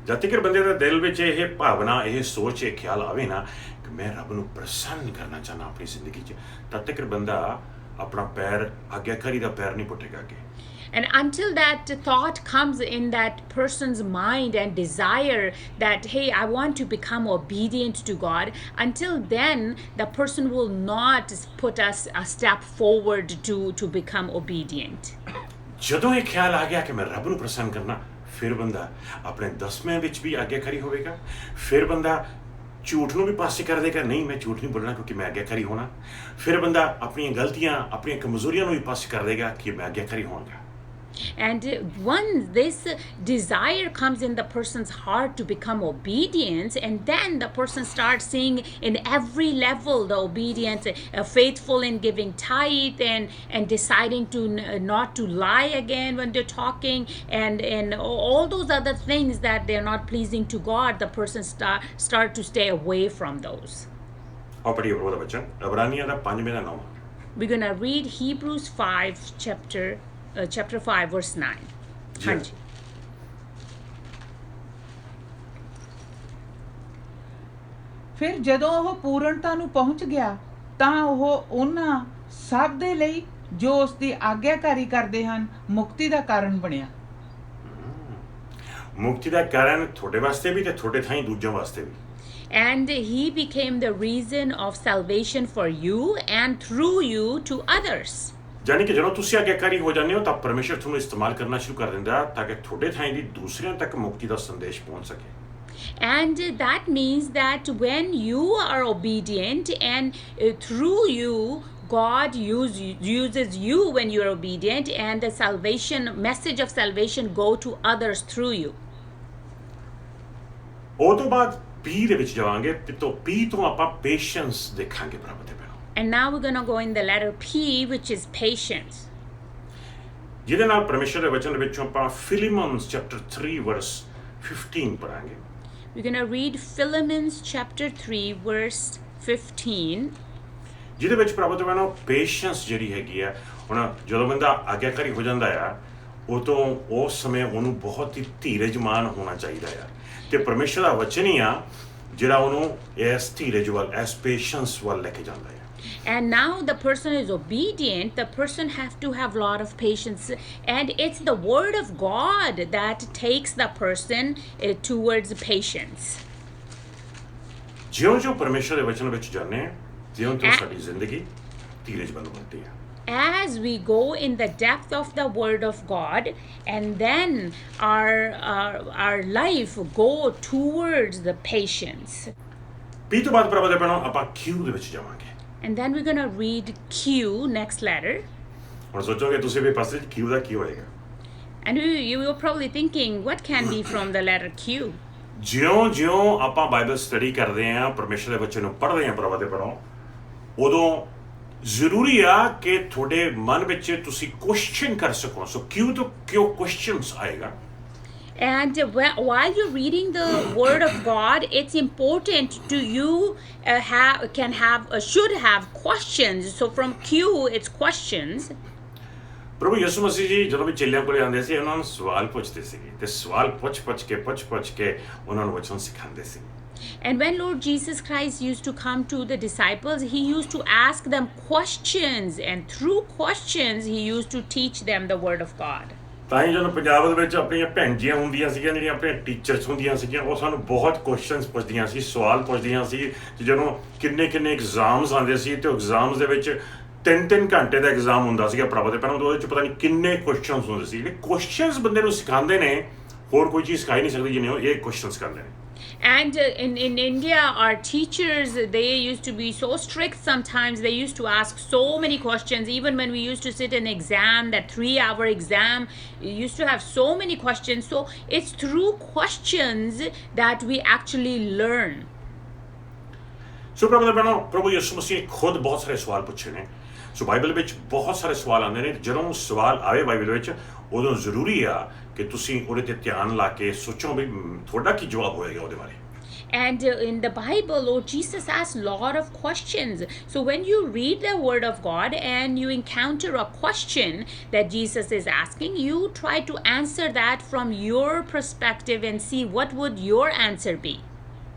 ਜਦ ਤੱਕ ਬੰਦੇ ਦੇ ਦਿਲ ਵਿੱਚ ਇਹ ਭਾਵਨਾ, ਇਹ ਸੋਚ, ਇਹ ਖਿਆਲ ਆਵੇ ਨਾ ਕਿ ਮੈਂ ਰੱਬ ਨੂੰ ਪ੍ਰਸੰਨ ਕਰਨਾ ਚਾਹੁੰਦਾ ਆਪਣੀ ਜ਼ਿੰਦਗੀ 'ਚ, ਤਦ ਤੱਕ ਬੰਦਾ ਆਪਣਾ ਪੈਰ ਆਗਿਆਕਾਰੀ ਦਾ ਪੈਰ ਨਹੀਂ ਪੁੱਟੇਗਾ ਅੱਗੇ। And until that thought comes in that person's mind and desire that, hey, I want to become obedient to God, until then the person will not put us a step forward to become obedient. ਜਦੋਂ ਇਹ ਖਿਆਲ ਆ ਗਿਆ ਕਿ ਮੈਂ ਰੱਬ ਨੂੰ ਪ੍ਰਸੰਨ ਕਰਨਾ, ਫਿਰ ਬੰਦਾ ਆਪਣੇ ਦਸਵੇਂ ਵਿੱਚ ਵੀ ਆਗਿਆਕਾਰੀ ਹੋਵੇਗਾ। ਫਿਰ ਬੰਦਾ ਝੂਠ ਨੂੰ ਵੀ ਪਾਸੇ ਕਰ ਦੇਗਾ, ਨਹੀਂ ਮੈਂ ਝੂਠ ਨਹੀਂ ਬੋਲਣਾ ਕਿਉਂਕਿ ਮੈਂ ਆਗਿਆਕਾਰੀ ਹੋਣਾ। ਫਿਰ ਬੰਦਾ ਆਪਣੀਆਂ ਗਲਤੀਆਂ, ਆਪਣੀਆਂ ਕਮਜ਼ੋਰੀਆਂ ਨੂੰ ਵੀ ਪਾਸੇ ਕਰ ਦੇਗਾ ਕਿ ਮੈਂ ਆਗਿਆਕਾਰੀ ਹੋਵਾਂਗਾ। And when this desire comes in the person's heart to become obedient, and then the person starts seeing in every level the obedience, faithful in giving tithe and deciding to not to lie again when they're talking, and all those other things that they're not pleasing to God, the person start to stay away from those. ਆਓ ਪੜ੍ਹੀਏ ਪ੍ਰਭੂ ਦਾ ਵਚਨ, ਇਬਰਾਨੀਆਂ ਦਾ 5ਵੇਂ ਦਾ 9। We're going to read Hebrews 5 chapter 5 verse 9. ਹਾਂਜੀ। ਫਿਰ ਜਦੋਂ ਉਹ ਪੂਰਨਤਾ ਨੂੰ ਪਹੁੰਚ ਗਿਆ ਤਾਂ ਉਹ ਉਹਨਾਂ ਸਭ ਦੇ ਲਈ ਜੋ ਉਸ ਦੀ ਆਗਿਆਕਾਰੀ ਕਰਦੇ ਹਨ ਮੁਕਤੀ ਦਾ ਕਾਰਨ ਬਣਿਆ। ਮੁਕਤੀ ਦਾ ਕਾਰਨ ਤੁਹਾਡੇ ਵਾਸਤੇ ਵੀ ਤੇ ਤੁਹਾਡੇ ਥਾਈਂ ਦੂਜਿਆਂ ਵਾਸਤੇ ਵੀ। And he became the reason of salvation for you and through you to others. ਜਾਨੀ ਕਿ ਜਦੋਂ ਤੁਸੀਂ ਆਗਿਆਕਾਰੀ ਹੋ ਜਾਂਦੇ ਹੋ ਤਾਂ ਪਰਮੇਸ਼ਰ ਤੁਹਾਨੂੰ ਇਸਤੇਮਾਲ ਕਰਨਾ ਸ਼ੁਰੂ ਕਰ ਦਿੰਦਾ ਤਾਂ ਕਿ ਤੁਹਾਡੇ ਥਾਈਂ ਦੀ ਦੂਸਰਿਆਂ ਤੱਕ ਮੁਕਤੀ ਦਾ ਸੰਦੇਸ਼ ਪਹੁੰਚ ਸਕੇ। And that means that when you are obedient and through you God uses you when you are obedient, and the salvation message of salvation go to others through you. ਉਹ ਤੋਂ ਬਾਅਦ ਪੀ ਦੇ ਵਿੱਚ ਜਾਵਾਂਗੇ ਤੇ ਤੋਂ ਪੀ ਤੋਂ ਆਪਾਂ ਪੇਸ਼ੈਂਸ ਦੇਖਾਂਗੇ ਪ੍ਰਭੂ ਦੇ। And now we're going to go in the letter P, which is patience. ਜਿਹਦੇ ਨਾਲ ਪਰਮੇਸ਼ਰ ਦੇ ਵਚਨ ਵਿੱਚੋਂ ਆਪਾਂ ਫਿਲੀਮਨਸ ਚੈਪਟਰ 3 ਵਰਸ 15 ਪੜਾਂਗੇ। We're going to read Philemons chapter 3 verse 15. ਜਿਹਦੇ ਵਿੱਚ ਪ੍ਰਭੂ ਦੇ ਵੱਲੋਂ ਪੇਸ਼ੈਂਸ ਜਿਹੜੀ ਹੈਗੀ ਆ, ਹੁਣ ਜਦੋਂ ਬੰਦਾ ਆਗਿਆਕਾਰੀ ਹੋ ਜਾਂਦਾ ਆ ਉਦੋਂ ਉਸ ਸਮੇਂ ਉਹਨੂੰ ਬਹੁਤ ਹੀ ਧੀਰਜਮਾਨ ਹੋਣਾ ਚਾਹੀਦਾ ਆ, ਤੇ ਪਰਮੇਸ਼ਰ ਦਾ ਵਚਨ ਹੀ ਆ ਜਿਹੜਾ ਉਹਨੂੰ ਇਸ ਧੀਰਜ ਵੱਲ, ਇਸ ਪੇਸ਼ੈਂਸ ਵੱਲ ਲੈ ਕੇ ਜਾਂਦਾ ਹੈ। And now the person is obedient, the person has to have a lot of patience, and it's the word of God that takes the person towards patience. ਜਿਉਂ-ਜਿਉਂ ਪਰਮੇਸ਼ਰ ਦੇ ਵਚਨ ਵਿੱਚ ਜਾਂਦੇ ਹਾਂ, ਜਿਉਂ-ਜਿਉਂ ਸਾਡੀ ਜ਼ਿੰਦਗੀ ਧੀਰਜ ਵੱਲ ਵਧਦੇ ਆ। As we go in the depth of the word of God, and then our life go towards the patience. ਪੀ ਤੋਂ ਬਾਅਦ ਪ੍ਰਭੂ ਦੇ ਭੈਣੋ ਆਪਾਂ ਕਿਊ ਦੇ ਵਿੱਚ ਜਾਵਾਂਗੇ। And then we're going to read Q, next letter. ਹੁਣ ਸੋਚੋਗੇ ਤੁਸੀਂ ਵੀ ਪਾਸੇ ਕਿਊ ਦਾ ਕੀ ਹੋਏਗਾ। And you were probably thinking, what can be from the letter Q? ਜਿਉਂ-ਜਿਉਂ ਆਪਾਂ ਬਾਈਬਲ ਸਟੱਡੀ ਕਰਦੇ ਆਂ, ਪਰਮੇਸ਼ਰ ਦੇ ਵਚਨ ਨੂੰ ਪੜ੍ਹਦੇ ਆਂ ਪ੍ਰਭੂ ਦੇ ਭੈਣੋ, ਉਦੋਂ ਜ਼ਰੂਰੀ ਆ ਕਿ ਤੁਹਾਡੇ ਮਨ ਵਿੱਚ ਤੁਸੀਂ ਕੁਐਸਚਨ ਕਰ ਸਕੋ। ਸੋ ਕਿਉਂ ਤੋਂ ਕਿਉਂ ਕੁਐਸਚਨਸ ਆਏਗਾ। And while you're reading the word of God, it's important to you should have questions. So from Q, it's questions. ਪ੍ਰਭੂ ਯਿਸੂ ਮਸੀਹ ਜੀ ਜਦੋਂ ਵੀ ਚੇਲਿਆਂ ਕੋਲੇ ਆਉਂਦੇ ਸੀ, ਉਹਨਾਂ ਨੂੰ ਸਵਾਲ ਪੁੱਛਦੇ ਸੀਗੇ ਤੇ ਸਵਾਲ ਪੁੱਛ ਕੇ ਉਹਨਾਂ ਨੂੰ ਵਚਨ ਸਿਖਾਉਂਦੇ ਸੀ। And when Lord Jesus Christ used to come to the disciples, he used to ask them questions, and through questions he used to teach them the word of God. ਤਾਂ ਹੀ ਜਦੋਂ ਪੰਜਾਬ ਦੇ ਵਿੱਚ ਆਪਣੀਆਂ ਭੈਣ ਜੀਆਂ ਹੁੰਦੀਆਂ ਸੀਗੀਆਂ, ਜਿਹੜੀਆਂ ਆਪਣੀਆਂ ਟੀਚਰਸ ਹੁੰਦੀਆਂ ਸੀਗੀਆਂ, ਉਹ ਸਾਨੂੰ ਬਹੁਤ ਕੁਐਸਚਨਸ ਪੁੱਛਦੀਆਂ ਸੀ, ਸਵਾਲ ਪੁੱਛਦੀਆਂ ਸੀ। ਜਦੋਂ ਕਿੰਨੇ ਐਗਜ਼ਾਮਸ ਆਉਂਦੇ ਸੀ ਤੇ ਐਗਜ਼ਾਮਸ ਦੇ ਵਿੱਚ 3-3 ਘੰਟੇ ਦਾ ਐਗਜ਼ਾਮ ਹੁੰਦਾ ਸੀਗਾ ਪ੍ਰਭੂ ਦੇ ਭੈਣੋ, ਉਹਦੇ 'ਚ ਪਤਾ ਨਹੀਂ ਕਿੰਨੇ ਕੁਐਸਚਨਸ ਹੁੰਦੇ ਸੀ। ਜਿਹੜੇ ਕੁਐਸਚਨਸ ਬੰਦੇ ਨੂੰ ਸਿਖਾਉਂਦੇ ਨੇ, ਹੋਰ ਕੋਈ ਚੀਜ਼ ਸਿਖਾਈ ਨਹੀਂ ਸਕਦੀ ਜਿੰਨੇ ਉਹ ਇਹ ਕੁਐਸਚਨਸ ਕਰਦੇ ਨੇ। And in India, our teachers, they used to be so strict sometimes. They used to ask so many questions. Even when we used to sit an exam, that 3-hour exam, used to have so many questions. So it's through questions that we actually learn. ਸੋ ਪ੍ਰਭੂ ਦੇ ਭੈਣੋ, ਪ੍ਰਭੂ ਯਿਸੂ ਮਸੀਹ ਖੁਦ ਬਹੁਤ ਸਾਰੇ ਸਵਾਲ ਪੁੱਛੇ ਨੇ। ਸੋ ਬਾਈਬਲ ਵਿੱਚ ਬਹੁਤ ਸਾਰੇ ਸਵਾਲ ਆਉਂਦੇ ਨੇ। ਜਦੋਂ ਸਵਾਲ ਆਵੇ ਬਾਈਬਲ ਵਿੱਚ, ਉਦੋਂ ਜ਼ਰੂਰੀ ਆ ਕਿ ਤੁਸੀਂ ਉਹਦੇ ਤੇ ਧਿਆਨ ਲਾ ਕੇ ਸੋਚੋ ਵੀ ਤੁਹਾਡਾ ਕੀ ਜਵਾਬ ਹੋਏਗਾ ਉਹਦੇ ਬਾਰੇ। And in the Bible, Lord Jesus asked a lot of questions. So when you read the word of God and you encounter a question that Jesus is asking, you try to answer that from your perspective and see what would your answer be.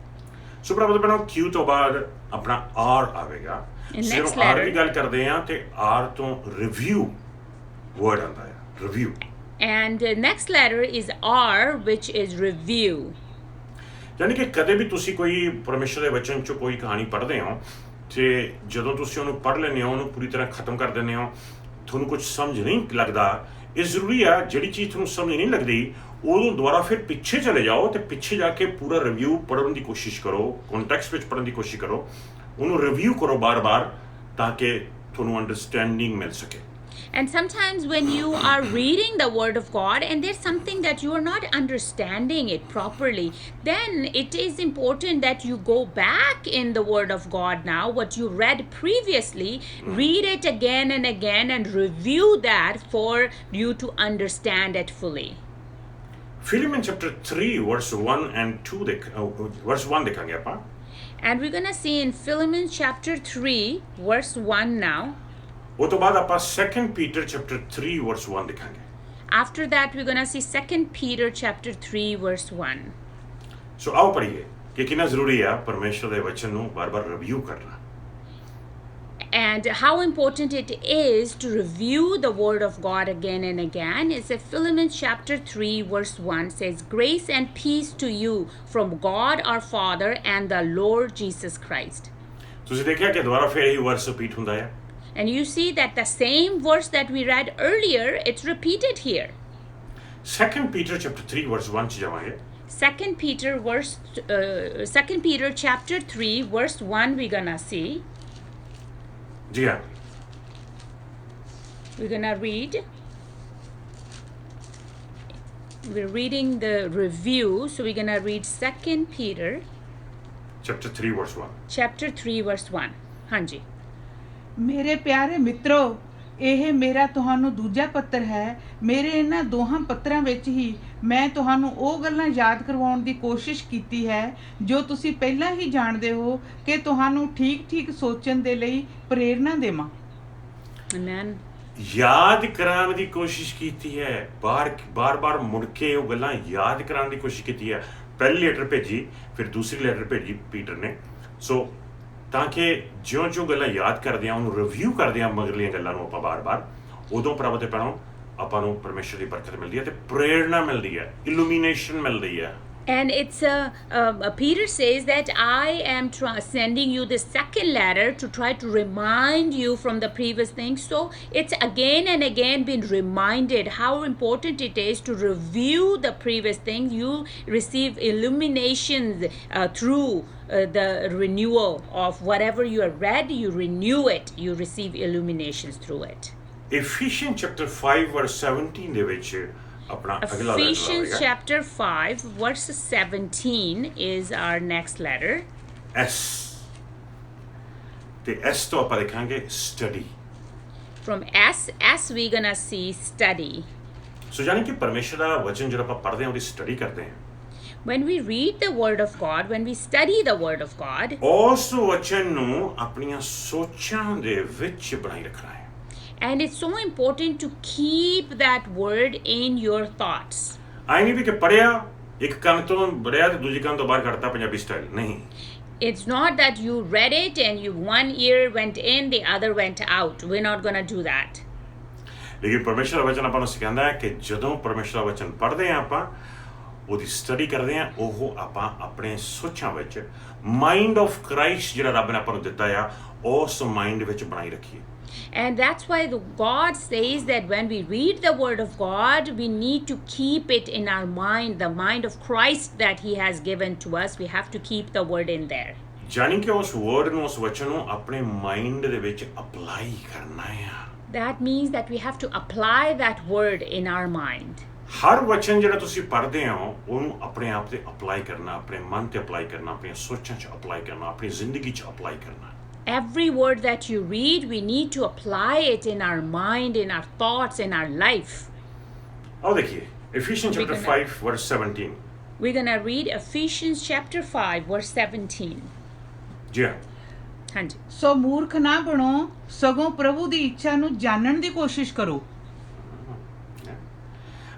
ਸੋ ਪ੍ਰਭੂ ਦੇ ਭੈਣੋ, ਕਿਊ ਤੋਂ ਬਾਅਦ ਆਪਣਾ R ਆਵੇਗਾ। ਜਦੋਂ R ਦੀ ਗੱਲ ਕਰਦੇ ਆ ਤੇ ਆਰ ਤੋਂ ਰਿਵਿਊ ਵਰਡ ਆਉਂਦਾ ਹੈ, review. And the next letter is R, which is review. ਯਾਨੀ ਕਿ ਕਦੇ ਵੀ ਤੁਸੀਂ ਕੋਈ ਪਰਮੇਸ਼ਰ ਦੇ ਵਚਨ 'ਚੋਂ ਕੋਈ ਕਹਾਣੀ ਪੜ੍ਹਦੇ ਹੋ ਤੇ ਜਦੋਂ ਤੁਸੀਂ ਉਹਨੂੰ ਪੜ੍ਹ ਲੈਂਦੇ ਹੋ, ਉਹਨੂੰ ਪੂਰੀ ਤਰ੍ਹਾਂ ਖਤਮ ਕਰ ਦਿੰਦੇ ਹੋ, ਤੁਹਾਨੂੰ ਕੁਝ ਸਮਝ ਨਹੀਂ ਲੱਗਦਾ। ਇਹ ਜ਼ਰੂਰੀ ਆ, ਜਿਹੜੀ ਚੀਜ਼ ਤੁਹਾਨੂੰ ਸਮਝ ਨਹੀਂ ਲੱਗਦੀ ਉਦੋਂ ਦੁਬਾਰਾ ਫਿਰ ਪਿੱਛੇ ਚਲੇ ਜਾਓ ਤੇ ਪਿੱਛੇ ਜਾ ਕੇ ਪੂਰਾ ਰਿਵਿਊ ਪੜ੍ਹਨ ਦੀ ਕੋਸ਼ਿਸ਼ ਕਰੋ, ਕੰਟੈਕਸਟ ਵਿੱਚ ਪੜ੍ਹਨ ਦੀ ਕੋਸ਼ਿਸ਼ ਕਰੋ, ਉਹਨੂੰ ਰਿਵਿਊ ਕਰੋ ਬਾਰ-ਬਾਰ ਤਾਂ ਕਿ ਤੁਹਾਨੂੰ ਅੰਡਰਸਟੈਂਡਿੰਗ ਮਿਲ ਸਕੇ। And sometimes when you are reading the word of God and there's something that you are not understanding it properly, then it is important that you go back in the word of God now, what you read previously, read it again and again and review that for you to understand it fully. Philippians chapter 3 verse 1 and 2 verse 1 ਦੇਖਾਂਗੇ ਆਪਾਂ। And we're going to see in Philippians chapter 3 verse 1 now. ਉਹ ਤੋਂ ਬਾਅਦ ਆਪਾਂ 2 Peter chapter 3 verse 1 ਦੇਖਾਂਗੇ। After that, we're going to see 2 Peter chapter 3 verse 1. ਸੋ ਆਓ ਪੜ੍ਹੀਏ ਕਿ ਕਿੰਨਾ ਜ਼ਰੂਰੀ ਆ ਪਰਮੇਸ਼ਰ ਦੇ ਵਚਨ ਨੂੰ ਬਾਰ-ਬਾਰ ਰਿਵਿਊ ਕਰਨਾ। And how important it is to review the word of God again and again is that Philippians chapter 3 verse 1 says, "Grace and peace to you from God our Father and the Lord Jesus Christ." ਤੁਸੀਂ ਦੇਖਿਆ ਕਿ ਦੁਬਾਰਾ ਫਿਰ ਇਹ ਵਰਸ repeat ਹੁੰਦਾ ਹੈ। And you see that the same verse that we read earlier, it's repeated here. 2 Peter chapter 3 verse 1 ਚ ਜਾਵਾਂਗੇ। 2 Peter chapter 3 verse 1 we're gonna see. ਜੀ ਹਾਂ, We're gonna read. We're reading the review, so we're gonna read 2 Peter chapter 3 verse 1। chapter 3 verse 1. ਹਾਂਜੀ। ਮੇਰੇ ਪਿਆਰੇ ਮਿੱਤਰੋ, ਇਹ ਮੇਰਾ ਤੁਹਾਨੂੰ ਦੂਜਾ ਪੱਤਰ ਹੈ। ਮੇਰੇ ਇਹਨਾਂ ਦੋਹਾਂ ਪੱਤਰਾਂ ਵਿੱਚ ਹੀ ਮੈਂ ਤੁਹਾਨੂੰ ਉਹ ਗੱਲਾਂ ਯਾਦ ਕਰਵਾਉਣ ਦੀ ਕੋਸ਼ਿਸ਼ ਕੀਤੀ ਹੈ ਜੋ ਤੁਸੀਂ ਪਹਿਲਾਂ ਹੀ ਜਾਣਦੇ ਹੋ ਕਿ ਤੁਹਾਨੂੰ ਠੀਕ-ਠੀਕ ਸੋਚਣ ਦੇ ਲਈ ਪ੍ਰੇਰਨਾ ਦੇਵਾਂ। Amen. ਯਾਦ ਕਰਾਉਣ ਦੀ ਕੋਸ਼ਿਸ਼ ਕੀਤੀ ਹੈ, ਬਾਰ-ਬਾਰ ਮੁੜ ਕੇ ਉਹ ਗੱਲਾਂ ਯਾਦ ਕਰਾਉਣ ਦੀ ਕੋਸ਼ਿਸ਼ ਕੀਤੀ ਹੈ। ਪਹਿਲੀ ਲੈਟਰ ਭੇਜੀ, ਫਿਰ ਦੂਸਰੀ ਲੈਟਰ ਭੇਜੀ ਪੀਟਰ ਨੇ। ਸੋ ਤਾਂ ਕਿ ਜਿਉਂ-ਜਿਉਂ ਗੱਲਾਂ ਯਾਦ ਕਰਦੇ ਆ, ਉਹਨੂੰ ਰਿਵਿਊ ਕਰਦੇ ਆ, ਮਗਰਲੀਆਂ ਗੱਲਾਂ ਨੂੰ ਆਪਾਂ ਬਾਰ-ਬਾਰ, ਉਦੋਂ ਪ੍ਰਭੂ ਦੇ ਭੈਣੋ ਆਪਾਂ ਨੂੰ ਪਰਮੇਸ਼ਰ ਦੀ ਬਰਕਤ ਮਿਲਦੀ ਹੈ ਤੇ ਪ੍ਰੇਰਨਾ ਮਿਲਦੀ ਹੈ, ਇਲੂਮੀਨੇਸ਼ਨ ਮਿਲਦੀ ਹੈ, And it's Peter says that I am sending you the second letter to try to remind you from the previous things. So it's again and again been reminded how important it is to review the previous things. You receive illuminations through the renewal of whatever you have read. You renew it. You receive illuminations through it. Ephesians chapter 5 verse 17 ਦੇ ਵਿੱਚ ਆਪਣਾ ਅਗਲਾ letter Ephesians ਆਵੇਗਾ। chapter 5 verse 17 is our next letter. S ਤੇ S ਤੋਂ ਆਪਾਂ ਦੇਖਾਂਗੇ study. From S we're gonna see study. ਸੋ ਯਾਨੀ ਕਿ ਪਰਮੇਸ਼ਰ ਦਾ ਵਚਨ ਜਿਹੜਾ ਆਪਾਂ ਪੜ੍ਹਦੇ ਹਾਂ ਉਹਦੀ ਸਟੱਡੀ ਕਰਦੇ ਹਾਂ, When we read the word of God, when we study the word of God, ਉਸ ਵਚਨ ਨੂੰ ਆਪਣੀਆਂ ਸੋਚਾਂ ਦੇ ਵਿੱਚ ਬਣਾਈ ਰੱਖਣਾ ਹੈ। and it's so important to keep that word in your thoughts. ਆਈ ਨਹੀਂ ਵੀ ਕਿ ਪੜ੍ਹਿਆ ਇੱਕ ਕੰਨ ਤੋਂ ਪੜ੍ਹਿਆ ਤੇ ਦੂਜੀ ਕੰਨ ਤੋਂ ਬਾਹਰ ਕੱਢਤਾ ਪੰਜਾਬੀ ਸਟਾਈਲ, ਨਹੀਂ। It's not that you read it and one ear went in, the other went out. We're not gonna do that. ਲੇਕਿਨ ਪਰਮੇਸ਼ਰ ਦਾ ਵਚਨ ਆਪਾਂ ਨੂੰ ਸਿਖਾਉਂਦਾ ਹੈ ਕਿ ਜਦੋਂ ਪਰਮੇਸ਼ਰ ਦਾ ਵਚਨ ਪੜ੍ਹਦੇ ਹਾਂ ਆਪਾਂ ਉਹਦੀ ਸਟੱਡੀ ਕਰਦੇ ਹਾਂ, ਉਹ ਆਪਾਂ ਆਪਣੇ ਸੋਚਾਂ ਵਿੱਚ ਮਾਈਂਡ ਆਫ ਕ੍ਰਾਈਸਟ ਜਿਹੜਾ ਰੱਬ ਨੇ ਆਪਾਂ ਨੂੰ ਦਿੱਤਾ ਆ ਉਸ ਮਾਈਂਡ ਵਿੱਚ ਬਣਾਈ ਰੱਖੀਏ। And that's why God says that when we read the word of God, we need to keep it in our mind, the mind of Christ that he has given to us. We have to keep the word in there. ਜਾਣੀ ਕਿ ਉਸ word ਨੂੰ, ਉਸ ਵਚਨ ਨੂੰ ਆਪਣੇ mind ਦੇ ਵਿੱਚ ਅਪਲਾਈ ਕਰਨਾ ਆ। That means that we have to apply that word in our mind. ਹਰ ਵਚਨ ਜਿਹੜਾ ਤੁਸੀਂ ਪੜ੍ਹਦੇ ਹੋ ਉਹਨੂੰ ਆਪਣੇ ਆਪ ਤੇ ਅਪਲਾਈ ਕਰਨਾ, ਆਪਣੇ ਮਨ ਤੇ ਅਪਲਾਈ ਕਰਨਾ, ਆਪਣੀਆਂ ਸੋਚਾਂ 'ਚ ਅਪਲਾਈ ਕਰਨਾ, ਆਪਣੀ ਜ਼ਿੰਦਗੀ 'ਚ ਅਪਲਾਈ ਕਰਨਾ। Every word that you read, we need to apply it in our mind, in our thoughts, in our life. ਆਓ ਦੇਖੀਏ Ephesians chapter 5 verse 17। We're going to read Ephesians chapter 5 verse 17. ਜੀ ਹਾਂ, ਹਾਂਜੀ। ਸੋ ਮੂਰਖ ਨਾ ਬਣੋ, ਸਗੋਂ ਪ੍ਰਭੂ ਦੀ ਇੱਛਾ ਨੂੰ ਜਾਣਨ ਦੀ ਕੋਸ਼ਿਸ਼ ਕਰੋ।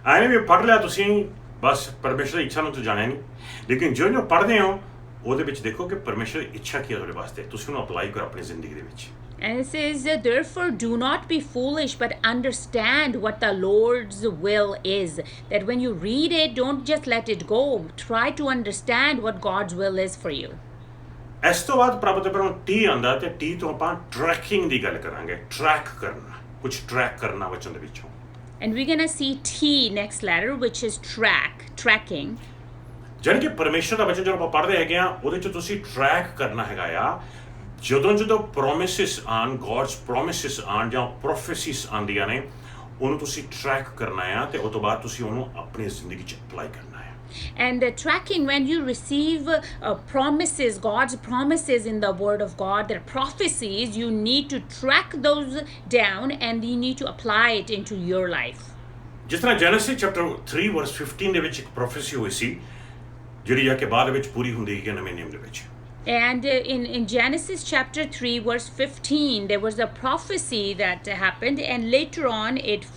ਆਏ ਵੀ ਪੜ੍ਹ ਲਿਆ ਤੁਸੀਂ, ਬਸ ਪਰਮੇਸ਼ਰ ਦੀ ਇੱਛਾ ਨੂੰ ਤਾਂ ਜਾਣਿਆ ਨਹੀਂ, ਲੇਕਿਨ ਜੋ ਪੜ੍ਹਦੇ ਹੋ ਉਹਦੇ ਵਿੱਚ ਦੇਖੋ ਕਿ ਪਰਮੇਸ਼ਰ ਦੀ ਇੱਛਾ ਕੀ ਹੈ ਤੁਹਾਡੇ ਵਾਸਤੇ, ਤੁਸੀਂ ਉਹਨੂੰ ਅਪਲਾਈ ਕਰੋ ਆਪਣੀ ਜ਼ਿੰਦਗੀ ਦੇ ਵਿੱਚ। And it says, therefore, do not be foolish, but understand what the Lord's will is. That when you read it, don't just let it go. Try to understand what God's will is for you. ਇਸ ਤੋਂ ਬਾਅਦ ਪ੍ਰਭੂ ਦੇ ਪਰੋਂ T ਆਉਂਦਾ ਤੇ T ਤੋਂ ਆਪਾਂ trekking ਦੀ ਗੱਲ ਕਰਾਂਗੇ। ਟਰੈਕ ਕਰਨਾ, ਕੁਝ ਟਰੈਕ ਕਰਨਾ ਵਚਨ ਦੇ ਵਿੱਚੋਂ। And we're going to see T next letter, which is tracking. ਜਾਣੀ ਕਿ ਪਰਮੇਸ਼ਰ ਦਾ ਵਚਨ ਜਦੋਂ ਆਪਾਂ ਪੜ੍ਹਦੇ ਹੈਗੇ ਆ ਉਹਦੇ 'ਚ ਤੁਸੀਂ ਟਰੈਕ ਕਰਨਾ ਹੈਗਾ ਆ। ਜਦੋਂ ਪ੍ਰੋਮਿਸਿਸ ਆਣ, ਗੋਡਸ ਪ੍ਰੋਮਿਸਿਸ ਆਣ ਜਾਂ ਪ੍ਰੋਫੈਸੀਸ ਆਉਂਦੀਆਂ ਨੇ, ਉਹਨੂੰ ਤੁਸੀਂ ਟਰੈਕ ਕਰਨਾ ਆ ਤੇ ਉਸ ਤੋਂ ਬਾਅਦ ਤੁਸੀਂ ਉਹਨੂੰ ਆਪਣੀ ਜ਼ਿੰਦਗੀ 'ਚ ਅਪਲਾਈ ਕਰਨਾ ਹੈ। And tracking, when you receive promises, God's promises in the Word of God, their prophecies, you need to track those down and you need to apply it into your life. ਜਿਸ ਤਰ੍ਹਾਂ Genesis chapter 3 verse 15 ਦੇ ਵਿੱਚ ਇੱਕ prophecy ਹੋਈ ਸੀ ਜਿਹੜੀ ਜਾ ਕੇ ਬਾਅਦ ਵਿੱਚ ਪੂਰੀ ਹੁੰਦੀ ਹੈ ਨਵੇਂ ਨਿਯਮ ਦੇ ਵਿੱਚ। And in Genesis chapter 3 verse 15, there was a prophecy that happened and later on it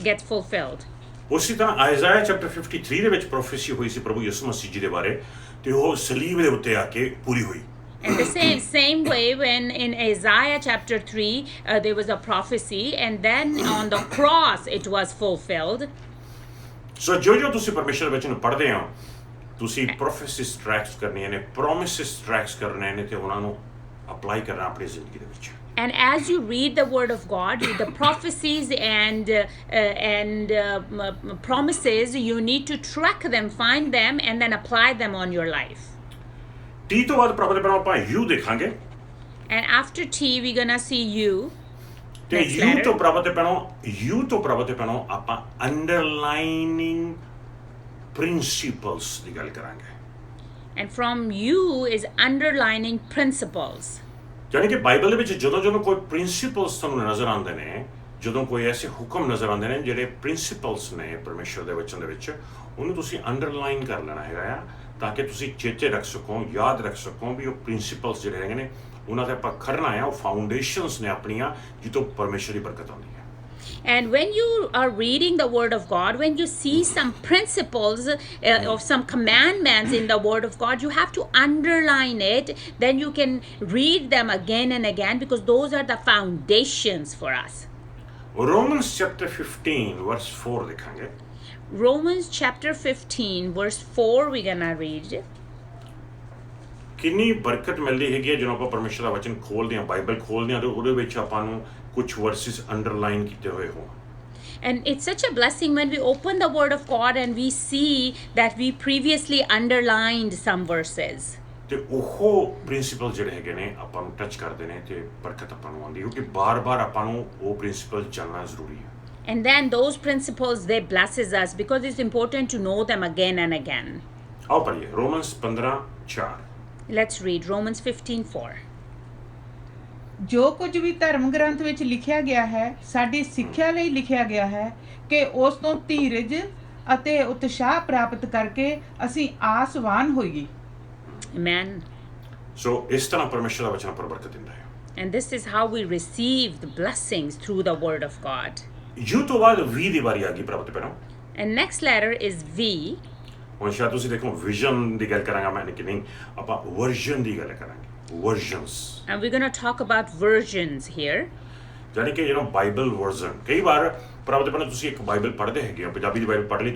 gets fulfilled. ਉਸੇ ਤਰ੍ਹਾਂ ਆਇਜ਼ਾਇਆ ਚੈਪਟਰ 53 ਦੇ ਵਿੱਚ ਪ੍ਰੋਫੈਸੀ ਹੋਈ ਸੀ ਪ੍ਰਭੂ ਯਿਸੂ ਮਸੀਹ ਜੀ ਦੇ ਬਾਰੇ ਤੇ ਉਹ ਸਲੀਬ ਦੇ ਉੱਤੇ ਆ ਕੇ ਪੂਰੀ ਹੋਈ। And the same way when in Isaiah chapter 3 there was a prophecy and then on the cross it was fulfilled. ਸੋ ਜੋ ਤੁਸੀਂ ਪਰਮੇਸ਼ਰ ਵਿੱਚ ਨੂੰ ਪੜ੍ਹਦੇ ਹੋ ਤੁਸੀਂ ਪ੍ਰੋਫੈਸੀਸ ਟਰੈਕਸ ਕਰਨੀਆਂ ਨੇ, ਪ੍ਰੋਮਿਸਿਸ ਟਰੈਕਸ ਕਰਨੇ ਨੇ ਤੇ ਉਹਨਾਂ ਨੂੰ ਅਪਲਾਈ ਕਰਨਾ ਆਪਣੀ ਜ਼ਿੰਦਗੀ ਦੇ ਵਿੱਚ। And as you read the word of God, the prophecies and promises, you need to track them, find them, and then apply them on your life. T ਤੋਂ ਬਾਅਦ ਪ੍ਰਭੂ ਦੇ ਪਹਿਲਾਂ ਆਪਾਂ ਯੂ ਦੇਖਾਂਗੇ। And after T, we're gonna see U. ਤੇ you ਤੋਂ ਪ੍ਰਭੂ ਦੇ ਪਹਿਲਾਂ ਆਪਾਂ ਅੰਡਰਲਾਈਨਿੰਗ ਪ੍ਰਿੰਸੀਪਲਸ ਦੀ ਗੱਲ ਕਰਾਂਗੇ। And from U is underlining principles. ਜਾਣੀ ਕਿ ਬਾਈਬਲ ਦੇ ਵਿੱਚ ਜਦੋਂ ਕੋਈ ਪ੍ਰਿੰਸੀਪਲਸ ਤੁਹਾਨੂੰ ਨਜ਼ਰ ਆਉਂਦੇ ਨੇ, ਜਦੋਂ ਕੋਈ ਐਸੇ ਹੁਕਮ ਨਜ਼ਰ ਆਉਂਦੇ ਨੇ ਜਿਹੜੇ ਪ੍ਰਿੰਸੀਪਲਸ ਨੇ ਪਰਮੇਸ਼ਰ ਦੇ ਵਚਨ ਦੇ ਵਿੱਚ, ਉਹਨੂੰ ਤੁਸੀਂ ਅੰਡਰਲਾਈਨ ਕਰ ਲੈਣਾ ਹੈਗਾ ਆ ਤਾਂ ਕਿ ਤੁਸੀਂ ਚੇਤੇ ਰੱਖ ਸਕੋ, ਯਾਦ ਰੱਖ ਸਕੋ ਵੀ ਉਹ ਪ੍ਰਿੰਸੀਪਲਸ ਜਿਹੜੇ ਹੈਗੇ ਨੇ ਉਹਨਾਂ ਤੇ ਆਪਾਂ ਖੜਨਾ ਆ, ਉਹ ਫਾਊਂਡੇਸ਼ਨਸ ਨੇ ਆਪਣੀਆਂ ਜਿੱਥੋਂ ਪਰਮੇਸ਼ਰ ਦੀ ਬਰਕਤ ਆਉਂਦੀ ਹੈ। And when you are reading the Word of God, when you see some principles or some commandments in the Word of God, you have to underline it. Then you can read them again and again because those are the foundations for us. Romans chapter 15 verse 4 ਦੇਖਾਂਗੇ। Romans chapter 15 verse 4 we're gonna read. ਕਿੰਨੀ ਬਰਕਤ ਮਿਲਦੀ ਹੈਗੀ ਹੈ ਜਦੋਂ ਆਪਾਂ ਪਰਮੇਸ਼ਰ ਦਾ ਵਚਨ ਖੋਲ੍ਹਦੇ ਹਾਂ, ਬਾਈਬਲ ਖੋਲ੍ਹਦੇ ਹਾਂ, ਤੇ ਉਹਦੇ ਵਿੱਚ ਆਪਾਂ ਨੂੰ ਕੁਝ ਵਰਸਿਸ ਅੰਡਰਲਾਈਨ ਕੀਤੇ ਹੋਏ ਹੋਣ। And it's such a blessing when we open the Word of God and we see that we previously underlined some verses. ਤੇ ਉਹ ਪ੍ਰਿੰਸੀਪਲ ਜਿਹੜੇ ਹੈਗੇ ਨੇ ਆਪਾਂ ਨੂੰ ਟੱਚ ਕਰਦੇ ਨੇ ਤੇ ਬਰਕਤ ਆਪਾਂ ਨੂੰ ਆਉਂਦੀ, ਕਿਉਂਕਿ ਬਾਰ-ਬਾਰ ਆਪਾਂ ਨੂੰ ਉਹ ਪ੍ਰਿੰਸੀਪਲ ਜਾਣਨਾ ਜ਼ਰੂਰੀ ਹੈ। And then those principles, they blesses us because it's important to know them again and again. ਆਓ ਪੜ੍ਹੀਏ ਰੋਮਨਸ 15:4। Let's read Romans 15:4. ਜੋ ਕੁਝ ਵੀ ਧਰਮ ਗ੍ਰੰਥ ਵਿੱਚ ਲਿਖਿਆ ਗਿਆ ਹੈ ਸਾਡੀ ਸਿੱਖਿਆ ਲਈ ਲਿਖਿਆ ਗਿਆ ਹੈ ਕਿ ਉਸ ਤੋਂ ਧੀਰਜ ਅਤੇ ਉਤਸ਼ਾਹ ਪ੍ਰਾਪਤ ਕਰਕੇ ਅਸੀਂ ਆਸਵਾਨ ਹੋਈਏ। Amen. ਸੋ ਇਸ ਤਰ੍ਹਾਂ ਪਰਮੇਸ਼ਰ ਦਾ ਵਚਨ ਪਰ ਬਰਕਤ ਦਿੰਦਾ ਹੈ। And this is how we receive the blessings through the Word of God. You ਤੋਂ ਬਾਅਦ ਵੀ ਦੀ ਵਾਰੀ ਆ ਗਈ ਪ੍ਰਭੂ ਪਹਿਲਾਂ। And next letter is V. ਹੁਣ ਸ਼ਾਇਦ ਤੁਸੀਂ ਦੇਖੋ ਵਿਜ਼ਨ ਦੀ ਗੱਲ ਕਰਾਂਗਾ ਮੈਂ ਕਿ ਨਹੀਂ, ਆਪਾਂ ਵਰਜਨ ਦੀ ਗੱਲ ਕਰਾਂਗੇ, ਵਰਜਨਸ। And we're going to talk about versions here. ਜਾਨੀ ਕਿ ਬਾਈਬਲ ਵਰਜ਼ਨ, ਕਈ ਵਾਰ ਪ੍ਰਭੂ ਦੇ ਪਹਿਲਾਂ ਤੁਸੀਂ ਇੱਕ ਬਾਈਬਲ ਪੜ੍ਹਦੇ ਹੈਗੇ ਹੋ, ਪੰਜਾਬੀ ਦੀ ਬਾਈਬਲ ਪੜ੍ਹ ਲਈ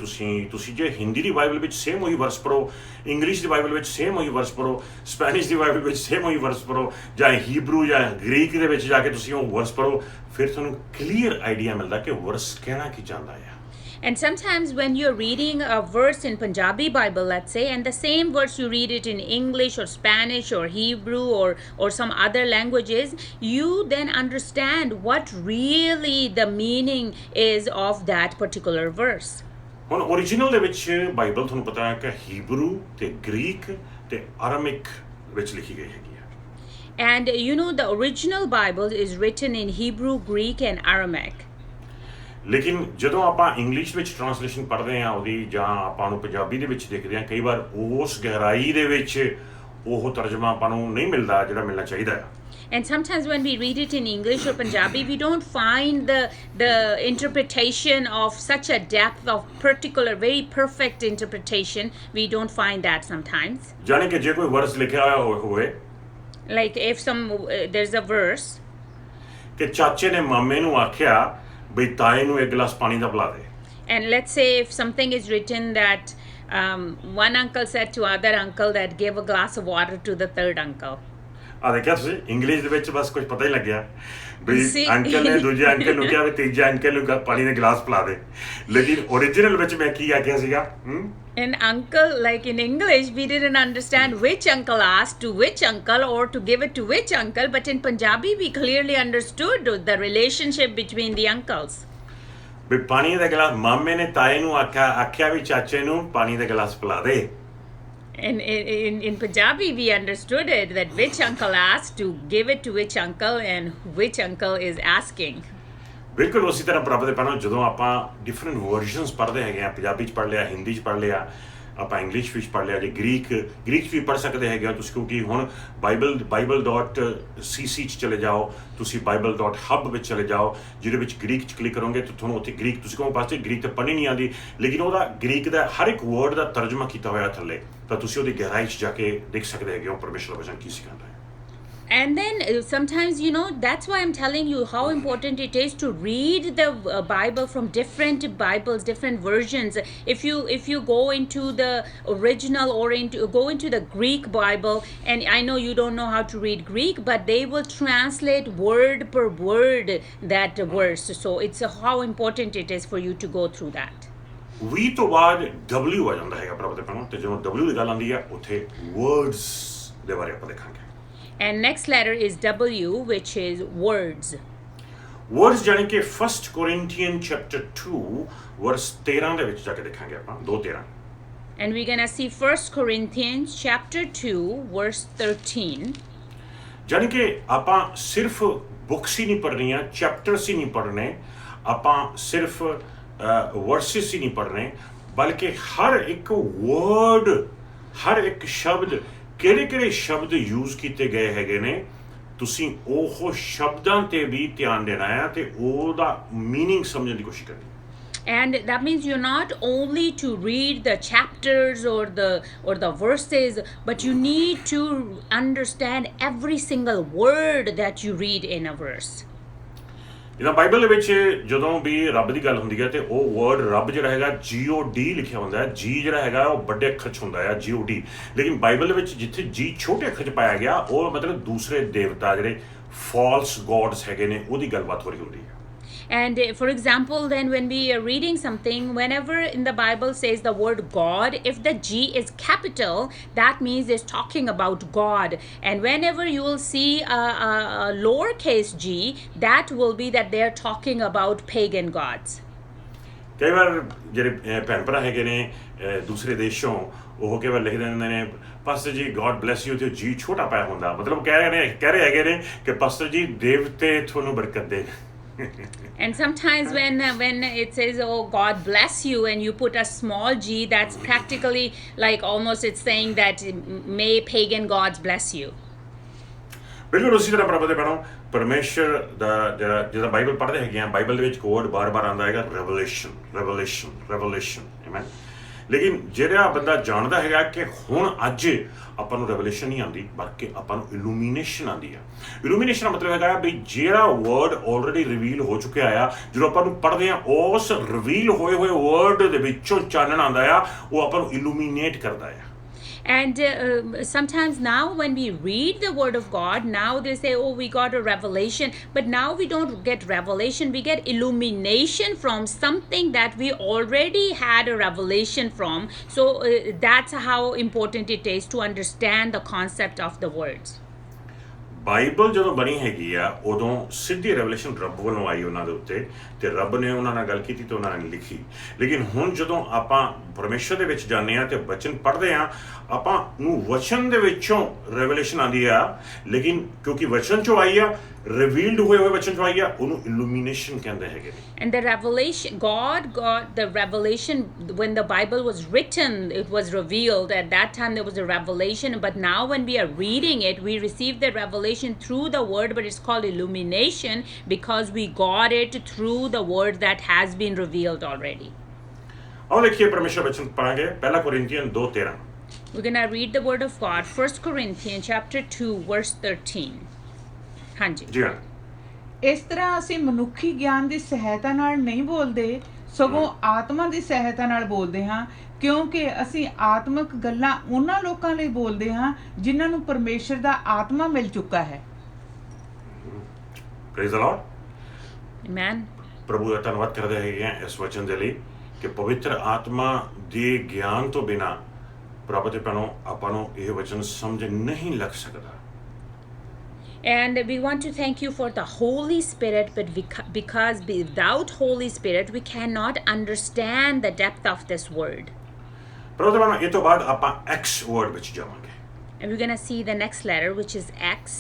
ਤੁਸੀਂ ਜੇ ਹਿੰਦੀ ਦੀ ਬਾਈਬਲ ਵਿੱਚ ਸੇਮ ਉਹੀ ਵਰਸ ਪੜ੍ਹੋ, ਇੰਗਲਿਸ਼ ਦੀ ਬਾਈਬਲ ਵਿੱਚ ਸੇਮ ਉਹੀ ਵਰਸ ਪੜ੍ਹੋ, ਸਪੈਨਿਸ਼ ਦੀ ਬਾਈਬਲ ਵਿੱਚ ਸੇਮ ਉਹੀ ਵਰਸ ਪੜ੍ਹੋ, ਜਾਂ ਹੀਬਰੂ ਜਾਂ ਗ੍ਰੀਕ ਦੇ ਵਿੱਚ ਜਾ ਕੇ ਤੁਸੀਂ ਉਹ ਵਰਸ ਪੜ੍ਹੋ, ਫਿਰ ਤੁਹਾਨੂੰ ਕਲੀਅਰ ਆਈਡੀਆ ਮਿਲਦਾ ਕਿ ਵਰਸ ਕਹਿਣਾ ਕੀ ਚਾਹੁੰਦਾ ਹੈ। And sometimes when you're reading a verse in Punjabi Bible, let's say, and the same verse you read it in English or Spanish or Hebrew or some other languages, you then understand what really the meaning is of that particular verse. ਹੁਣ original ਦੇ ਵਿੱਚ Bible ਤੁਹਾਨੂੰ ਪਤਾ ਹੈ ਕਿ Hebrew ਤੇ Greek ਤੇ ਅਰਾਮਿਕ ਵਿੱਚ ਲਿਖੀ ਗਈ ਹੈਗੀ ਹੈ। And you know the original Bible is written in Hebrew, Greek and Aramaic. ਲੇਕਿਨ ਜਦੋਂ ਆਪਾਂ ਇੰਗਲਿਸ਼ ਵਿੱਚ ਟ੍ਰਾਂਸਲੇਸ਼ਨ ਪੜ੍ਹਦੇ ਹਾਂ ਉਹਦੀ, ਜਾਂ ਆਪਾਂ ਨੂੰ ਪੰਜਾਬੀ ਦੇ ਵਿੱਚ ਦੇਖਦੇ ਹਾਂ, ਕਈ ਵਾਰ ਉਸ ਗਹਿਰਾਈ ਦੇ ਵਿੱਚ ਉਹ ਤਰਜਮਾ ਆਪਾਂ ਨੂੰ ਨਹੀਂ ਮਿਲਦਾ ਜਿਹੜਾ ਮਿਲਣਾ ਚਾਹੀਦਾ ਹੈ। And sometimes when we read it in English or Punjabi, we don't find the interpretation of such a depth of particular, very perfect interpretation. We don't find that sometimes. ਜਾਣੀ ਕਿ ਜੇ ਕੋਈ ਵਰਸ ਲਿਖਿਆ ਹੋਇਆ ਹੋਵੇ, Like if there's a verse, ਕਿ ਚਾਚੇ ਨੇ ਮਾਮੇ ਨੂੰ ਆਖਿਆ ਬਈ ਤਾਏ ਨੂੰ ਇੱਕ ਗਲਾਸ ਪਾਣੀ ਦਾ ਪਿਲਾ ਦੇ। and let's say if something is written that one uncle said to other uncle that give a glass of water to the third uncle. ਆ ਦੇਖਿਆ ਤੁਸੀਂ, ਇੰਗਲਿਸ਼ ਦੇ ਵਿੱਚ ਬਸ ਕੁਝ ਪਤਾ ਹੀ ਲੱਗਿਆ ਬਈ See? ਅੰਕਲ ਨੇ ਦੂਜੇ ਅੰਕਲ ਨੂੰ ਕਿਹਾ ਵੀ ਤੀਜੇ ਅੰਕਲ ਨੂੰ ਪਾਣੀ ਦਾ ਗਲਾਸ ਪਿਲਾ ਦੇ, ਲੇਕਿਨ ਓਰੀਜਨਲ ਵਿੱਚ ਮੈਂ ਕੀ ਆਖਿਆ ਸੀਗਾ? And uncle, like in English, we didn't understand which uncle asked to which uncle or to give it to which uncle, but in Punjabi we clearly understood the relationship between the uncles. ਵੀ ਪਾਣੀ ਦਾ glass, ਮਾਮੇ ਨੇ ਤਾਏ ਨੂੰ ਆਖਿਆ ਵੀ ਚਾਚੇ ਨੂੰ ਪਾਣੀ ਦਾ glass ਪਿਲਾ ਦੇ। And in Punjabi we understood it that which uncle asked to give it to which uncle and which uncle is asking. ਬਿਲਕੁਲ ਉਸੇ ਤਰ੍ਹਾਂ ਪ੍ਰਭੂ ਦੇ ਪਹਿਲਾਂ ਜਦੋਂ ਆਪਾਂ ਡਿਫਰੈਂਟ ਵਰਜ਼ਨਸ ਪੜ੍ਹਦੇ ਹੈਗੇ ਆ, ਪੰਜਾਬੀ 'ਚ ਪੜ੍ਹ ਲਿਆ, ਹਿੰਦੀ 'ਚ ਪੜ੍ਹ ਲਿਆ, ਆਪਾਂ ਇੰਗਲਿਸ਼ ਵਿੱਚ ਪੜ੍ਹ ਲਿਆ, ਜੇ ਗ੍ਰੀਕ 'ਚ ਵੀ ਪੜ੍ਹ ਸਕਦੇ ਹੈਗੇ ਆ ਤੁਸੀਂ, ਕਿਉਂਕਿ ਹੁਣ bible.cc 'ਚ ਚਲੇ ਜਾਓ, ਤੁਸੀਂ bible.hub ਵਿੱਚ ਚਲੇ ਜਾਓ, ਜਿਹਦੇ ਵਿੱਚ ਗ੍ਰੀਕ 'ਚ ਕਲਿੱਕ ਕਰੋਗੇ ਤਾਂ ਤੁਹਾਨੂੰ ਉੱਥੇ ਗ੍ਰੀਕ, ਤੁਸੀਂ ਕਹੋ ਪਾਸੇ ਗ੍ਰੀਕ ਤਾਂ ਪੜ੍ਹਨੀ ਨਹੀਂ ਆਉਂਦੀ, ਲੇਕਿਨ ਉਹਦਾ ਗ੍ਰੀਕ ਦਾ ਹਰ ਇੱਕ ਵਰਡ ਦਾ ਤਰਜਮਾ ਕੀਤਾ ਹੋਇਆ ਥੱਲੇ, ਤਾਂ ਤੁਸੀਂ ਉਹਦੀ ਗਹਿਰਾਈ 'ਚ ਜਾ ਕੇ ਦੇਖ ਸਕਦੇ ਹੈਗੇ ਹੋ ਪਰਮੇਸ਼ਰ ਦਾ ਵਚਨ ਕੀ ਸਿਖਾਉਂਦਾ ਹੈ। And then sometimes, that's why I'm telling you how important it is to read the Bible from different Bibles, different versions. If you go into the original or go into the Greek Bible, and I know you don't know how to read Greek, but they will translate word per word that verse. So it's how important it is for you to go through that. ਵੀ ਤੋਂ ਬਾਅਦ W ਆ ਜਾਂਦਾ ਹੈਗਾ ਪ੍ਰਭੂ ਦੇ ਪਹਿਲਾਂ, ਤੇ ਜਦੋਂ W ਦੀ ਗੱਲ ਆਉਂਦੀ ਹੈ ਉੱਥੇ ਵਰਡਸ ਦੇ ਬਾਰੇ ਆਪਾਂ ਦੇਖਾਂਗੇ। And next letter is W, which is words. Words ਜਾਨੀ ਕਿ 1 Corinthians chapter 2 verse 13 ਦੇ ਵਿੱਚ ਜਾ ਕੇ ਦੇਖਾਂਗੇ ਆਪਾਂ, 2:13। And we're going to see 1 Corinthians chapter 2 verse 13. ਜਾਨੀ ਕਿ ਆਪਾਂ ਸਿਰਫ ਬੁੱਕਸ ਹੀ ਨਹੀਂ ਪੜ੍ਹਨੀਆਂ, ਚੈਪਟਰਸ ਹੀ ਨਹੀਂ ਪੜ੍ਹਨੇ, ਆਪਾਂ ਸਿਰਫ ਵਰਸਿਸ ਹੀ ਨਹੀਂ ਪੜ੍ਹਨੇ, ਬਲਕਿ ਹਰ ਇੱਕ ਵਰਡ, ਹਰ ਇੱਕ ਸ਼ਬਦ, ਕਿਹੜੇ ਸ਼ਬਦ ਯੂਜ਼ ਕੀਤੇ ਗਏ ਹੈਗੇ ਨੇ, ਤੁਸੀਂ ਉਹ ਸ਼ਬਦਾਂ ਤੇ ਵੀ ਧਿਆਨ ਦੇਣਾ ਹੈ ਤੇ ਉਹਦਾ ਮੀਨਿੰਗ ਸਮਝਣ ਦੀ ਕੋਸ਼ਿਸ਼ ਕਰਨੀ। And that means you're not only to read the chapters or the verses, but you need to understand every single word that you read in a verse. ਜਿੱਦਾਂ ਬਾਈਬਲ ਦੇ ਵਿੱਚ ਜਦੋਂ ਵੀ ਰੱਬ ਦੀ ਗੱਲ ਹੁੰਦੀ ਹੈ ਤੇ ਉਹ ਵਰਡ ਰੱਬ ਜਿਹੜਾ ਹੈਗਾ GOD ਲਿਖਿਆ ਹੁੰਦਾ ਹੈ। ਜੀ ਜਿਹੜਾ ਹੈਗਾ ਉਹ ਵੱਡੇ ਅੱਖਰ 'ਚ ਹੁੰਦਾ ਹੈ GOD, ਲੇਕਿਨ ਬਾਈਬਲ ਦੇ ਵਿੱਚ ਜਿੱਥੇ ਜੀ ਛੋਟੇ ਅੱਖਰ 'ਚ ਪਾਇਆ ਗਿਆ ਉਹ ਮਤਲਬ ਦੂਸਰੇ ਦੇਵਤਾ ਜਿਹੜੇ ਫਾਲਸ ਗੋਡਸ ਹੈਗੇ ਨੇ ਉਹਦੀ ਗੱਲਬਾਤ ਹੋ ਰਹੀ ਹੁੰਦੀ ਹੈ। And for example, then when we are reading something, whenever in the Bible says the word God, if the G is capital, that means it's talking about God. And whenever you will see a lowercase g, that will be that they're talking about pagan gods. ਕਈ ਵਾਰ ਜਿਹੜੇ ਭੈਣ ਭਰਾ ਹੈਗੇ ਨੇ ਦੂਸਰੇ ਦੇਸ਼ੋਂ ਉਹ ਕਈ ਵਾਰ ਲਿਖ ਦਿੰਦੇ ਨੇ ਪਾਸਟਰ ਜੀ ਗੋਡ ਬਲੈਸ ਯੂ ਤੇ ਜੀ ਛੋਟਾ ਪਾਇਆ ਹੁੰਦਾ, ਮਤਲਬ ਕਹਿ ਰਹੇ ਹੈਗੇ ਨੇ ਕਿ ਪਾਸਟਰ ਜੀ ਦੇਵਤੇ ਤੁਹਾਨੂੰ ਬਰਕਤ ਦੇ। And sometimes when it says, oh God bless you, and you put a small g, that's practically like almost it's saying that may pagan gods bless you. ਬਿਲਕੁਲ ਉਸੇ ਤਰ੍ਹਾਂ ਪ੍ਰਭੂ ਦੇ ਭੈਣੋ ਪਰਮੇਸ਼ਰ ਦਾ ਜਿਹੜਾ ਬਾਈਬਲ ਪੜ੍ਹਦੇ ਹੈਗੇ ਆ, ਬਾਈਬਲ ਦੇ ਵਿੱਚ ਕੋਡ ਬਾਰ-ਬਾਰ ਆਉਂਦਾ ਹੈਗਾ ਰੈਵਲੇਸ਼ਨ ਆਮੇਨ। ਲੇਕਿਨ ਜਿਹੜਾ ਬੰਦਾ ਜਾਣਦਾ ਹੈਗਾ ਕਿ ਹੁਣ ਅੱਜ ਆਪਾਂ ਨੂੰ ਰੈਵਲੇਸ਼ਨ ਨਹੀਂ ਆਉਂਦੀ ਬਲਕਿ ਆਪਾਂ ਨੂੰ ਇਲੂਮੀਨੇਸ਼ਨ ਆਉਂਦੀ ਆ। ਇਲੂਮੀਨੇਸ਼ਨ ਦਾ ਮਤਲਬ ਹੈਗਾ ਵੀ ਜਿਹੜਾ ਵਰਡ ਆਲਰੇਡੀ ਰਿਵੀਲ ਹੋ ਚੁੱਕਿਆ ਆ, ਜਦੋਂ ਆਪਾਂ ਨੂੰ ਪੜ੍ਹਦੇ ਆ ਉਸ ਰਿਵੀਲ ਹੋਏ ਵਰਡ ਦੇ ਵਿੱਚੋਂ ਚਾਨਣ ਆਉਂਦਾ ਆ, ਉਹ ਆਪਾਂ ਨੂੰ ਇਲੂਮੀਨੇਟ ਕਰਦਾ ਆ। And sometimes now when we read the word of God, now they say, oh, we got a revelation, but now we don't get revelation, we get illumination from something that we already had a revelation from. So that's how important it is to understand the concept of the words. Bible ਜਦੋਂ ਬਣੀ ਹੈਗੀ ਆ ਉਦੋਂ ਸਿੱਧੀ revolution ਰੱਬ ਵੱਲੋਂ ਆਈ ਉਹਨਾਂ ਦੇ ਉੱਤੇ ਤੇ ਰੱਬ ਨੇ ਉਹਨਾਂ ਨਾਲ ਗੱਲ ਕੀਤੀ ਤੇ ਉਹਨਾਂ ਨੇ ਲਿਖੀ। ਲੇਕਿਨ ਹੁਣ ਜਦੋਂ ਆਪਾਂ ਪਰਮੇਸ਼ਰ ਦੇ ਵਿੱਚ ਜਾਂਦੇ ਆ ਤੇ ਵਚਨ ਪੜ੍ਹਦੇ ਆ, ਆਪਾਂ ਨੂੰ ਵਚਨ ਦੇ ਵਿੱਚੋਂ ਰੈਵਲੇਸ਼ਨ ਆਉਂਦੀ ਆ, ਲੇਕਿਨ ਕਿਉਂਕਿ ਵਚਨ ਚੋਂ ਆਈ ਆ, ਰਿਵੀਲਡ ਹੋਏ ਵਚਨ ਚੋਂ ਆਈ ਆ, ਉਹਨੂੰ ਇਲੂਮੀਨੇਸ਼ਨ ਕਹਿੰਦੇ ਹੈਗੇ ਨੇ। And the revelation, God got the revelation when the Bible was written, it was revealed. At that time there was a revelation, but now when we are reading it, we receive the revelation through the word, but it's called illumination because we got it through the word that has been revealed already. ਆਓ ਦੇਖੀਏ ਪਰਮੇਸ਼ਰ ਵਚਨ ਪੜਾਂਗੇ, ਪਹਿਲਾ ਕੋਰਿੰਥੀਅਨ 2:13। We're going to read the word of God, 1 Corinthians chapter 2 verse 13. ਹਾਂਜੀ ਜੀ ਹਾਂ। ਇਸ ਤਰ੍ਹਾਂ ਅਸੀਂ ਮਨੁੱਖੀ ਗਿਆਨ ਦੀ ਸਹਾਇਤਾ ਨਾਲ ਨਹੀਂ ਬੋਲਦੇ, ਸਗੋਂ ਆਤਮਾ ਦੀ ਸਹਾਇਤਾ ਨਾਲ ਬੋਲਦੇ ਹਾਂ, ਕਿਉਂਕਿ ਅਸੀਂ ਆਤਮਿਕ ਗੱਲਾਂ ਉਹਨਾਂ ਲੋਕਾਂ ਲਈ ਬੋਲਦੇ ਹਾਂ ਜਿਨ੍ਹਾਂ ਨੂੰ ਪਰਮੇਸ਼ਰ ਦਾ ਆਤਮਾ ਮਿਲ ਚੁੱਕਾ ਹੈ। Praise the Lord. Amen. ਪ੍ਰਭੂ ਦਾ ਧੰਨਵਾਦ ਕਰਦੇ ਹੈਗੇ ਆ ਇਸ ਵਚਨ ਦੇ ਲਈ ਕਿ ਪਵਿੱਤਰ ਆਤਮਾ ਦੇ ਗਿਆਨ ਤੋਂ ਬਿਨਾਂ ਪ੍ਰਭੂ ਦੇ ਭੈਣੋ ਆਪਾਂ ਨੂੰ ਇਹ ਵਚਨ ਸਮਝ ਨਹੀਂ ਲੱਗ ਸਕਦਾ। And we want to thank you for the Holy Spirit, but because without Holy Spirit we cannot understand the depth of this word. ਪ੍ਰਭੂ ਦੇ ਭੈਣੋ ਇਹ ਤੋਂ ਬਾਅਦ ਆਪਾਂ X ਵਰਡ ਵਿੱਚ ਜਾਵਾਂਗੇ। And we're going to see the next letter, which is X.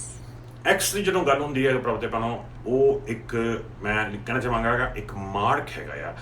X ਦੀ ਜਦੋਂ ਗੱਲ ਹੁੰਦੀ ਹੈ ਪ੍ਰਭੂ ਦੇ ਭੈਣੋ, ਉਹ ਇੱਕ ਮੈਂ ਕਹਿਣਾ ਚਾਹਾਂਗਾ ਇੱਕ ਮਾਰਕ ਹੈਗਾ ਆ।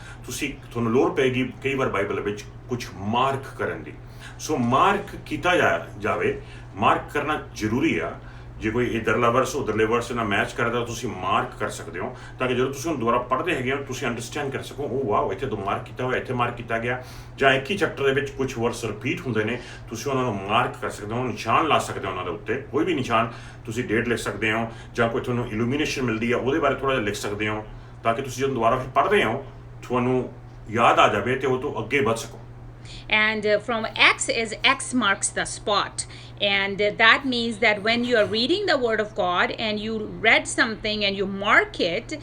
ਤੁਹਾਨੂੰ ਲੋੜ ਪਏਗੀ ਕਈ ਵਾਰ ਬਾਈਬਲ ਵਿੱਚ ਕੁਝ ਮਾਰਕ ਕਰਨ ਦੀ। ਸੋ ਮਾਰਕ ਕੀਤਾ ਜਾਵੇ, ਮਾਰਕ ਕਰਨਾ ਜ਼ਰੂਰੀ ਆ। ਜੇ ਕੋਈ ਇੱਧਰਲਾ ਵਰਸ ਉੱਧਰਲੇ ਵਰਸ ਨਾਲ ਮੈਚ ਕਰਦਾ ਤੁਸੀਂ ਮਾਰਕ ਕਰ ਸਕਦੇ ਹੋ, ਤਾਂ ਕਿ ਜਦੋਂ ਤੁਸੀਂ ਉਹਨੂੰ ਦੁਬਾਰਾ ਪੜ੍ਹਦੇ ਹੈਗੇ ਹੋ ਤੁਸੀਂ ਅੰਡਰਸਟੈਂਡ ਕਰ ਸਕੋ, ਉਹ ਵਾਓ ਇੱਥੇ ਤੋਂ ਮਾਰਕ ਕੀਤਾ ਹੋਇਆ, ਇੱਥੇ ਮਾਰਕ ਕੀਤਾ ਗਿਆ। ਜਾਂ ਇੱਕ ਹੀ ਚੈਪਟਰ ਦੇ ਵਿੱਚ ਕੁਝ ਵਰਸ ਰਿਪੀਟ ਹੁੰਦੇ ਨੇ, ਤੁਸੀਂ ਉਹਨਾਂ ਨੂੰ ਮਾਰਕ ਕਰ ਸਕਦੇ ਹੋ, ਨਿਸ਼ਾਨ ਲਾ ਸਕਦੇ ਹੋ ਉਹਨਾਂ ਦੇ ਉੱਤੇ। ਕੋਈ ਵੀ ਨਿਸ਼ਾਨ, ਤੁਸੀਂ ਡੇਟ ਲਿਖ ਸਕਦੇ ਹੋ, ਜਾਂ ਕੋਈ ਤੁਹਾਨੂੰ ਇਲੂਮੀਨੇਸ਼ਨ ਮਿਲਦੀ ਆ ਉਹਦੇ ਬਾਰੇ ਥੋੜ੍ਹਾ ਜਿਹਾ ਲਿਖ ਸਕਦੇ ਹੋ, ਤਾਂ ਕਿ ਤੁਸੀਂ ਜਦੋਂ ਦੁਬਾਰਾ ਫਿਰ ਪੜ੍ਹਦੇ ਹੋ ਤੁਹਾਨੂੰ ਯਾਦ ਆ ਜਾਵੇ ਤੇ ਉਹ ਤੋਂ ਅੱਗੇ ਵੱਧ ਸਕੋ। And from X is X marks the spot. And that means that when you are reading the word of God and you read something and you mark it,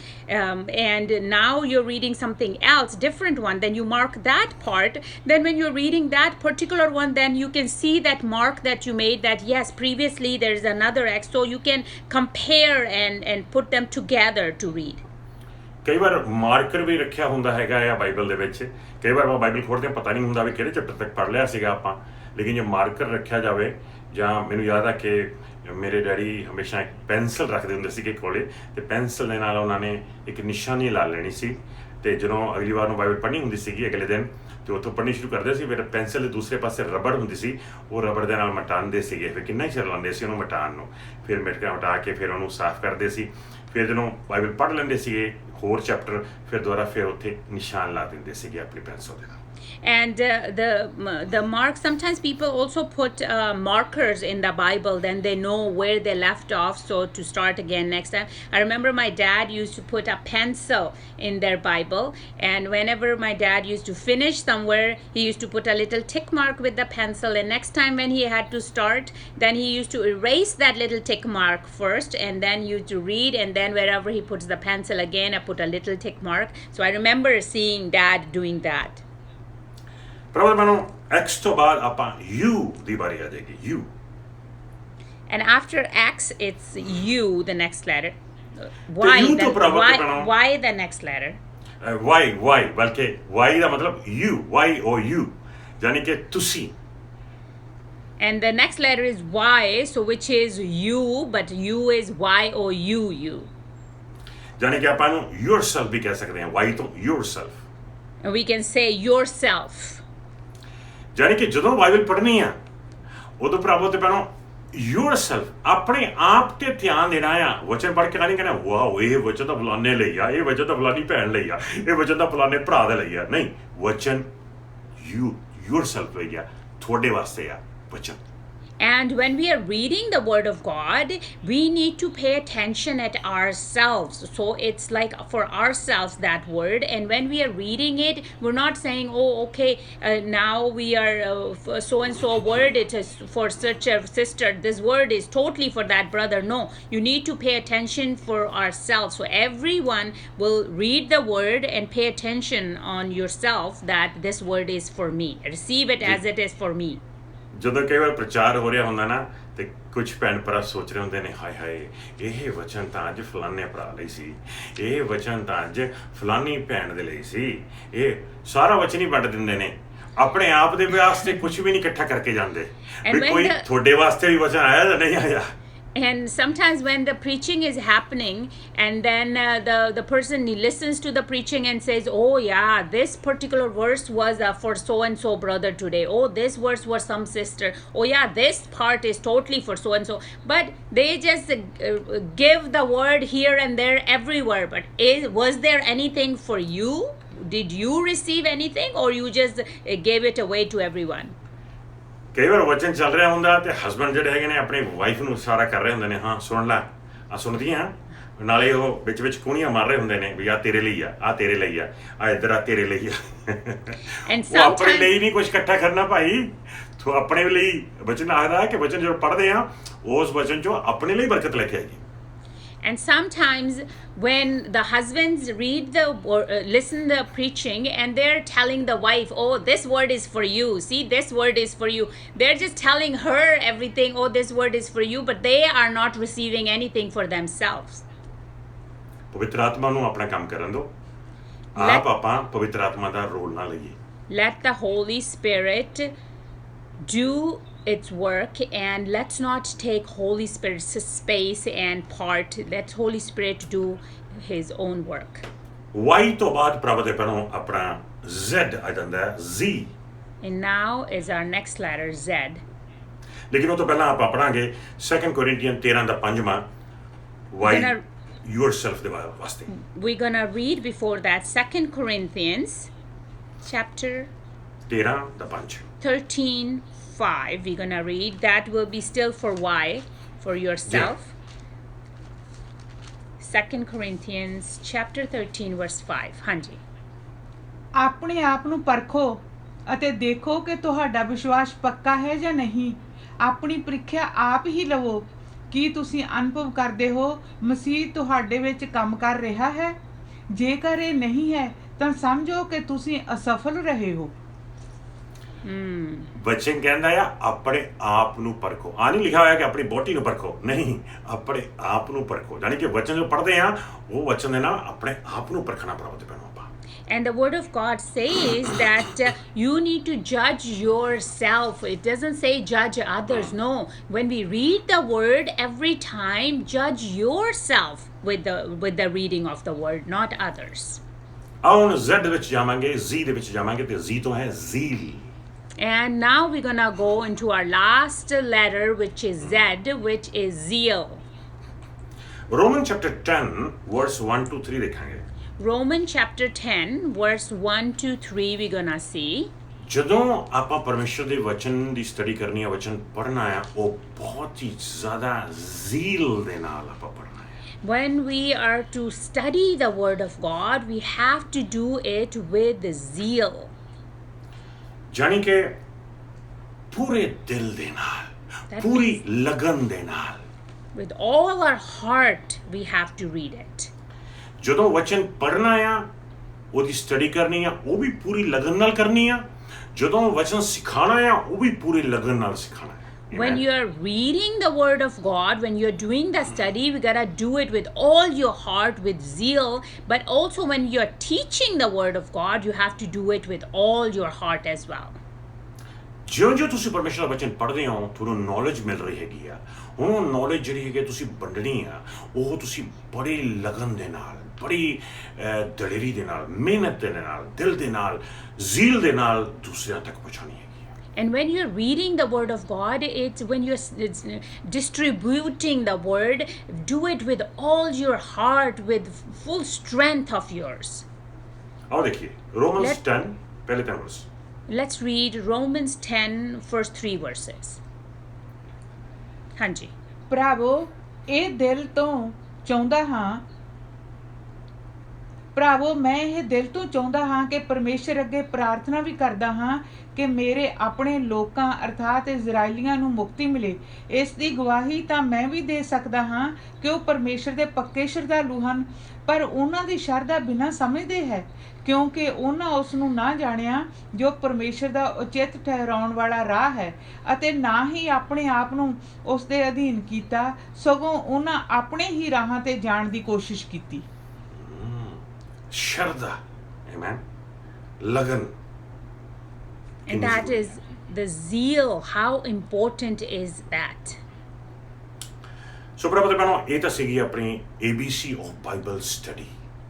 and now you're reading something else, different one, then you mark that part. Then when you're reading that particular one, then you can see that mark that you made, that yes, previously there's another X, so you can compare and put them together to read. ਕਈ ਵਾਰ marker ਵੀ ਰੱਖਿਆ ਹੁੰਦਾ ਹੈਗਾ ਆ Bible ਦੇ ਵਿੱਚ। ਕਈ ਵਾਰ ਆਪਾਂ Bible ਖੋਲ੍ਹਦੇ ਹਾਂ ਪਤਾ ਨਹੀਂ ਹੁੰਦਾ ਵੀ ਕਿਹੜੇ ਚੈਪਟਰ ਤੱਕ ਪੜ੍ਹ ਲਿਆ ਸੀਗਾ ਆਪਾਂ, ਲੇਕਿਨ ਜੇ ਮਾਰਕਰ ਰੱਖਿਆ ਜਾਵੇ, ਜਾਂ ਮੈਨੂੰ ਯਾਦ ਆ ਕਿ ਮੇਰੇ ਡੈਡੀ ਹਮੇਸ਼ਾ ਇੱਕ ਪੈਨਸਲ ਰੱਖਦੇ ਹੁੰਦੇ ਸੀਗੇ ਕੋਲੇ, ਅਤੇ ਪੈਨਸਲ ਦੇ ਨਾਲ ਉਹਨਾਂ ਨੇ ਇੱਕ ਨਿਸ਼ਾਨੀ ਲਾ ਲੈਣੀ ਸੀ, ਅਤੇ ਜਦੋਂ ਅਗਲੀ ਵਾਰ ਨੂੰ ਬਾਈਬਲ ਪੜ੍ਹਨੀ ਹੁੰਦੀ ਸੀਗੀ ਅਗਲੇ ਦਿਨ, ਅਤੇ ਉੱਥੋਂ ਪੜ੍ਹਨੀ ਸ਼ੁਰੂ ਕਰਦੇ ਸੀ। ਫਿਰ ਪੈਨਸਲ ਦੇ ਦੂਸਰੇ ਪਾਸੇ ਰਬੜ ਹੁੰਦੀ ਸੀ, ਉਹ ਰਬੜ ਦੇ ਨਾਲ ਮਿਟਾਉਂਦੇ ਸੀਗੇ। ਫਿਰ ਕਿੰਨਾ ਹੀ ਚਿਰ ਲਾਉਂਦੇ ਸੀ ਉਹਨੂੰ ਮਿਟਾਉਣ ਨੂੰ, ਫਿਰ ਮਿਟਾ ਕੇ ਫਿਰ ਉਹਨੂੰ ਸਾਫ਼ ਕਰਦੇ ਸੀ। ਫਿਰ ਜਦੋਂ ਬਾਈਬਲ ਪੜ੍ਹ ਲੈਂਦੇ ਸੀਗੇ ਹੋਰ ਚੈਪਟਰ, ਫਿਰ ਦੁਬਾਰਾ ਫਿਰ ਉੱਥੇ ਨਿਸ਼ਾਨ ਲਾ ਦਿੰਦੇ ਸੀਗੇ ਆਪਣੀ ਪੈਨਸਲ ਦੇ ਨਾਲ। And the mark, sometimes people also put markers in the Bible, then they know where they left off, so to start again next time. I remember my dad used to put a pencil in their Bible, and whenever my dad used to finish somewhere, he used to put a little tick mark with the pencil, and next time when he had to start, then he used to erase that little tick mark first, and then used to read, and then wherever he puts the pencil again, I put a little tick mark. So I remember seeing dad doing that. ਪ੍ਰਭੂ ਮੈਨੂੰ X ਤੋਂ ਬਾਅਦ ਆਪਾਂ U ਦੀ ਵਾਰੀ ਆ ਜਾਏਗੀ U And after X, it's U, the next letter. Y, U ਤੋਂ ਪ੍ਰਾਪਤ Y, ਕਰਨਾ। Y, the next letter. Y ਬਲਕਿ Y ਦਾ ਮਤਲਬ U YOU ਯਾਨੀ ਕਿ ਤੁਸੀਂ And the next letter is Y, so which is U, but U is YOU. ਯਾਨੀ ਕਿ ਆਪਾਂ ਨੂੰ yourself ਵੀ ਕਹਿ ਸਕਦੇ ਹਾਂ Y ਤੋਂ yourself And we can say yourself. ਯਾਨੀ ਕਿ ਜਦੋਂ ਬਾਈਬਲ ਪੜ੍ਹਨੀ ਆ ਉਦੋਂ ਪ੍ਰਭੂ ਤੇ ਪੈਣੋ yourself ਆਪਣੇ ਆਪ ਤੇ ਧਿਆਨ ਦੇਣਾ ਆ ਵਚਨ ਪੜ੍ਹ ਕੇ ਨਹੀਂ ਕਹਿਣਾ ਵਾਓ ਇਹ ਵਚਨ ਤਾਂ ਫਲਾਣੇ ਲਈ ਆ ਇਹ ਵਚਨ ਤਾਂ ਫਲਾਣੀ ਭੈਣ ਲਈ ਆ ਇਹ ਵਚਨ ਤਾਂ ਫਲਾਣੇ ਭਰਾ ਦੇ ਲਈ ਆ ਨਹੀਂ ਵਚਨ yourself ਲਈ ਆ ਤੁਹਾਡੇ ਵਾਸਤੇ ਆ ਵਚਨ And when we are reading the Word of God, we need to pay attention at ourselves. So it's like for ourselves, that word. And when we are reading it, we're not saying, oh, okay, now we are so-and-so word, it is for such a sister. This word is totally for that brother. No, you need to pay attention for ourselves. So everyone will read the word and pay attention on yourself that this word is for me. Receive it as it is for me. ਜਦੋਂ ਕਈ ਵਾਰ ਪ੍ਰਚਾਰ ਹੋ ਰਿਹਾ ਹੁੰਦਾ ਨਾ ਤੇ ਕੁਝ ਭੈਣ ਭਰਾ ਸੋਚ ਰਹੇ ਹੁੰਦੇ ਨੇ ਹਾਏ ਹਾਏ ਇਹ ਵਚਨ ਤਾਂ ਅੱਜ ਫਲਾਣੇ ਭਰਾ ਲਈ ਸੀ ਇਹ ਵਚਨ ਤਾਂ ਅੱਜ ਫਲਾਣੀ ਭੈਣ ਦੇ ਲਈ ਸੀ ਇਹ ਸਾਰਾ ਵਚਨ ਹੀ ਵੰਡ ਦਿੰਦੇ ਨੇ ਆਪਣੇ ਆਪ ਦੇ ਵਾਸਤੇ ਕੁਝ ਵੀ ਨਹੀਂ ਇਕੱਠਾ ਕਰਕੇ ਜਾਂਦੇ ਵੀ ਕੋਈ ਤੁਹਾਡੇ ਵਾਸਤੇ ਵੀ ਵਚਨ ਆਇਆ ਜਾਂ ਨਹੀਂ ਆਇਆ And sometimes when the preaching is happening and then the person listens to the preaching and says, oh yeah, this particular verse was for so-and-so brother today. Oh, this verse was some sister. Oh yeah, this part is totally for so-and-so. But they just give the word here and there everywhere. But was there anything for you? Did you receive anything or you just gave it away to everyone? ਕਈ ਵਾਰ ਵਚਨ ਚੱਲ ਰਿਹਾ ਹੁੰਦਾ ਤੇ husband ਜਿਹੜੇ ਹੈਗੇ ਨੇ ਆਪਣੀ ਵਾਈਫ ਨੂੰ ਇਸ਼ਾਰਾ ਕਰ ਰਹੇ ਹੁੰਦੇ ਨੇ ਹਾਂ ਸੁਣ ਲੈ ਆ ਸੁਣਦੀਆਂ ਨਾਲੇ ਉਹ ਵਿੱਚ ਕੂਣੀਆਂ ਮਾਰ ਰਹੇ ਹੁੰਦੇ ਨੇ ਵੀ ਆ ਤੇਰੇ ਲਈ ਆ ਤੇਰੇ ਲਈ ਆ ਇੱਧਰ ਆ ਤੇਰੇ ਲਈ ਆ ਉਹ ਆਪਣੇ ਲਈ ਨਹੀਂ ਕੁਝ ਇਕੱਠਾ ਕਰਨਾ ਭਾਈ ਤੂੰ ਆਪਣੇ ਲਈ ਵਚਨ ਆਖਦਾ ਕਿ ਵਚਨ ਜਦੋਂ ਪੜ੍ਹਦੇ ਆ ਉਸ ਵਚਨ ਚੋਂ ਆਪਣੇ ਲਈ ਬਰਕਤ ਲੈ ਕੇ ਆਏਗੀ And sometimes when the husbands listen the preaching and they're telling the wife, oh, this word is for you. See, this word is for you. They're just telling her everything, oh, this word is for you, but they are not receiving anything for themselves. ਪਵਿੱਤਰ ਆਤਮਾ ਨੂੰ ਆਪਣਾ ਕੰਮ ਕਰਨ ਦਿਓ ਆਪ ਆਪਾਂ ਪਵਿੱਤਰ ਆਤਮਾ ਦਾ ਰੋਲ ਨਾ ਲਈਏ Let the Holy Spirit do its work and let's not take Holy Spirit's space and part. Let Holy Spirit do his own work. Y ਤੋਂ ਬਾਅਦ ਪ੍ਰਭੂ ਦੇ ਪੈਰੋਂ ਆਪਣਾ Z ਆ ਜਾਂਦਾ ਹੈ Z And now is our next letter Z. ਲੇਕਿਨ ਉਹ ਤੋਂ ਪਹਿਲਾਂ ਆਪਾਂ ਪੜਾਂਗੇ 2 ਕੋਰਿੰਥੀਅਨ 13 ਦਾ 5ਵਾਂ Y yourself ਦੇ ਵਾਸਤੇ We're gonna read before that 2 Corinthians chapter 13 the 5 13:5. We're gonna read that will be still for Y for yourself. 2 Corinthians chapter 13 verse 5. ਹਾਂਜੀ ਆਪਣੇ ਆਪ ਨੂੰ ਪਰਖੋ ਅਤੇ ਦੇਖੋ ਕਿ ਤੁਹਾਡਾ ਵਿਸ਼ਵਾਸ ਪੱਕਾ ਹੈ ਜਾਂ ਨਹੀਂ ਆਪਣੀ ਪ੍ਰੀਖਿਆ ਆਪ ਹੀ ਲਵੋ ਕੀ ਤੁਸੀਂ ਅਨੁਭਵ ਕਰਦੇ ਹੋ ਮਸੀਹ ਤੁਹਾਡੇ ਵਿੱਚ ਕੰਮ ਕਰ ਰਿਹਾ ਹੈ ਜੇਕਰ ਇਹ ਨਹੀਂ ਹੈ ਤਾਂ ਸਮਝੋ ਕਿ ਤੁਸੀਂ ਅਸਫਲ ਰਹੇ ਹੋ ਵਚਨ ਕਹਿੰਦਾ ਆ ਆਪਣੇ ਆਪ ਨੂੰ ਪਰਖੋ ਆ ਨਹੀਂ ਲਿਖਿਆ ਹੋਇਆ ਕਿ ਆਪਣੀ ਬੋਟੀ ਨੂੰ ਪਰਖੋ ਨਹੀਂ ਆਪਣੇ ਆਪ ਨੂੰ ਪਰਖੋ ਯਾਨੀ ਕਿ ਵਚਨ ਜੋ ਪੜ੍ਹਦੇ ਆ ਉਹ ਵਚਨ ਦੇ ਨਾਲ ਆਪਣੇ ਆਪ ਨੂੰ ਪਰਖਣਾ ਪ੍ਰਾਪਤ ਕਰਨਾ ਆਪਾਂ And the word of God says that you need to judge yourself. It doesn't say judge others. No. When we read the word every time, judge yourself with the reading of the word, not others. ਹੁਣ Z ਦੇ ਵਿੱਚ ਜਾਵਾਂਗੇ Z ਦੇ ਵਿੱਚ ਜਾਵਾਂਗੇ ਤੇ Z ਤੋਂ ਹੈ zeal. And now we're going to go into our last letter, which is Z, which is zeal. Romans chapter 10 verse 1 to 3 ਦੇਖਾਂਗੇ Romans chapter 10, verse 1 to 3, we're gonna see. ਜਦੋਂ ਆਪਾਂ ਪਰਮੇਸ਼ਰ ਦੇ ਵਚਨ ਦੀ ਸਟੱਡੀ ਕਰਨੀ ਹੈ, ਵਚਨ ਪੜ੍ਹਨਾ ਹੈ, ਉਹ ਬਹੁਤ ਹੀ ਜ਼ਿਆਦਾ ਜ਼ੀਲ ਦੇ ਨਾਲ ਆਪਾਂ ਪੜ੍ਹਨਾ ਹੈ। When we are to study the Word of God, we have to do it with zeal. ਜਾਣੀ ਕਿ ਪੂਰੇ ਦਿਲ ਦੇ ਨਾਲ, That ਪੂਰੀ ਲਗਨ ਦੇ ਨਾਲ। With all our heart, we have to read it. ਜਦੋਂ ਵਚਨ ਪੜ੍ਹਨਾ ਆ, ਉਹਦੀ ਸਟੱਡੀ ਕਰਨੀ ਆ, ਉਹ ਵੀ ਪੂਰੀ ਲਗਨ ਨਾਲ ਕਰਨੀ ਆ। ਜਦੋਂ ਵਚਨ ਸਿਖਾਣਾ ਆ, ਉਹ ਵੀ ਪੂਰੀ ਲਗਨ ਨਾਲ ਸਿਖਾਣਾ ਹੈ। When Amen. you're reading the Word of God, when you're doing the study, we gotta do it with all your heart, with zeal. But also, when you're teaching the Word of God, you have to do it with all your heart as well. ਜਿਉਂ-ਜਿਉਂ ਤੁਸੀਂ ਪਰਮੇਸ਼ਰ ਦਾ ਵਚਨ ਪੜ੍ਹਦੇ ਹੋ, ਤੁਹਾਨੂੰ knowledge ਮਿਲ ਰਹੀ ਹੈਗੀ ਆ। ਹੁਣ ਉਹ ਨੌਲੇਜ ਜਿਹੜੀ ਹੈਗੀ ਤੁਸੀਂ ਵੰਡਣੀ ਆ, ਉਹ ਤੁਸੀਂ ਬੜੀ ਲਗਨ ਦੇ ਨਾਲ, ਬੜੀ ਦਲੇਰੀ ਦੇ ਨਾਲ, ਮਿਹਨਤ ਦੇ ਨਾਲ, ਦਿਲ ਦੇ ਨਾਲ, ਜ਼ੀਲ ਦੇ ਨਾਲ ਦੂਸਰਿਆਂ ਤੱਕ ਪਹੁੰਚਾਉਣੀ ਹੈਗੀ ਆ। And when you're reading the Word of God, it's when it's distributing the Word, do it with all your heart, with full strength of yours. ਆਓ ਦੇਖੀਏ ਰੋਮਨਸ Let- 10 ਪਹਿਲੇ 3 ਵਰਸ। Let's read Romans 10, first 3 verses. ਹਾਂਜੀ। ਭਰਾਵੋ ਇਹ ਦਿਲ ਤੋਂ ਚਾਹੁੰਦਾ ਹਾਂ ਭਰਾਵੋ ਮੈਂ ਇਹ ਦਿਲ ਤੋਂ ਚਾਹੁੰਦਾ ਹਾਂ ਕਿ ਪਰਮੇਸ਼ਰ ਅੱਗੇ ਪ੍ਰਾਰਥਨਾ ਵੀ ਕਰਦਾ ਹਾਂ ਕਿ ਮੇਰੇ ਆਪਣੇ ਲੋਕਾਂ ਅਰਥਾਤ ਇਜ਼ਰਾਈਲੀਆਂ ਨੂੰ ਮੁਕਤੀ ਮਿਲੇ। ਇਸ ਦੀ ਗਵਾਹੀ ਤਾਂ ਮੈਂ ਵੀ ਦੇ ਸਕਦਾ ਹਾਂ ਕਿ ਉਹ ਪਰਮੇਸ਼ਰ ਦੇ ਪੱਕੇ ਸ਼ਰਧਾਲੂ ਹਨ, ਪਰ ਉਹਨਾਂ ਦੀ ਸ਼ਰਧਾ ਬਿਨਾਂ ਸਮਝਦੇ ਹੈ, ਕਿਉਂਕਿ ਉਹਨਾਂ ਉਸ ਨੂੰ ਨਾ ਜਾਣਿਆ ਜੋ ਪਰਮੇਸ਼ਰ ਦਾ ਉਚਿਤ ਠਹਿਰਾਉਣ ਵਾਲਾ ਰਾਹ ਹੈ, ਅਤੇ ਨਾ ਹੀ ਆਪਣੇ ਆਪ ਨੂੰ ਉਸ ਦੇ ਅਧੀਨ ਕੀਤਾ, ਸਗੋਂ ਉਹਨਾਂ ਆਪਣੇ ਹੀ ਰਾਹਾਂ ਤੇ ਜਾਣ ਦੀ ਕੋਸ਼ਿਸ਼ ਕੀਤੀ। ਸ਼ਰਧਾ, ਆਮੇਨ, ਲਗਨ। And that is the zeal. How important is that? ਸੋ ਪ੍ਰਭੂ ਦੇ ਬਨੋ, ਇਹ ਤਾਂ ਸੀਗੀ ਆਪਣੀ ABC of Bible study.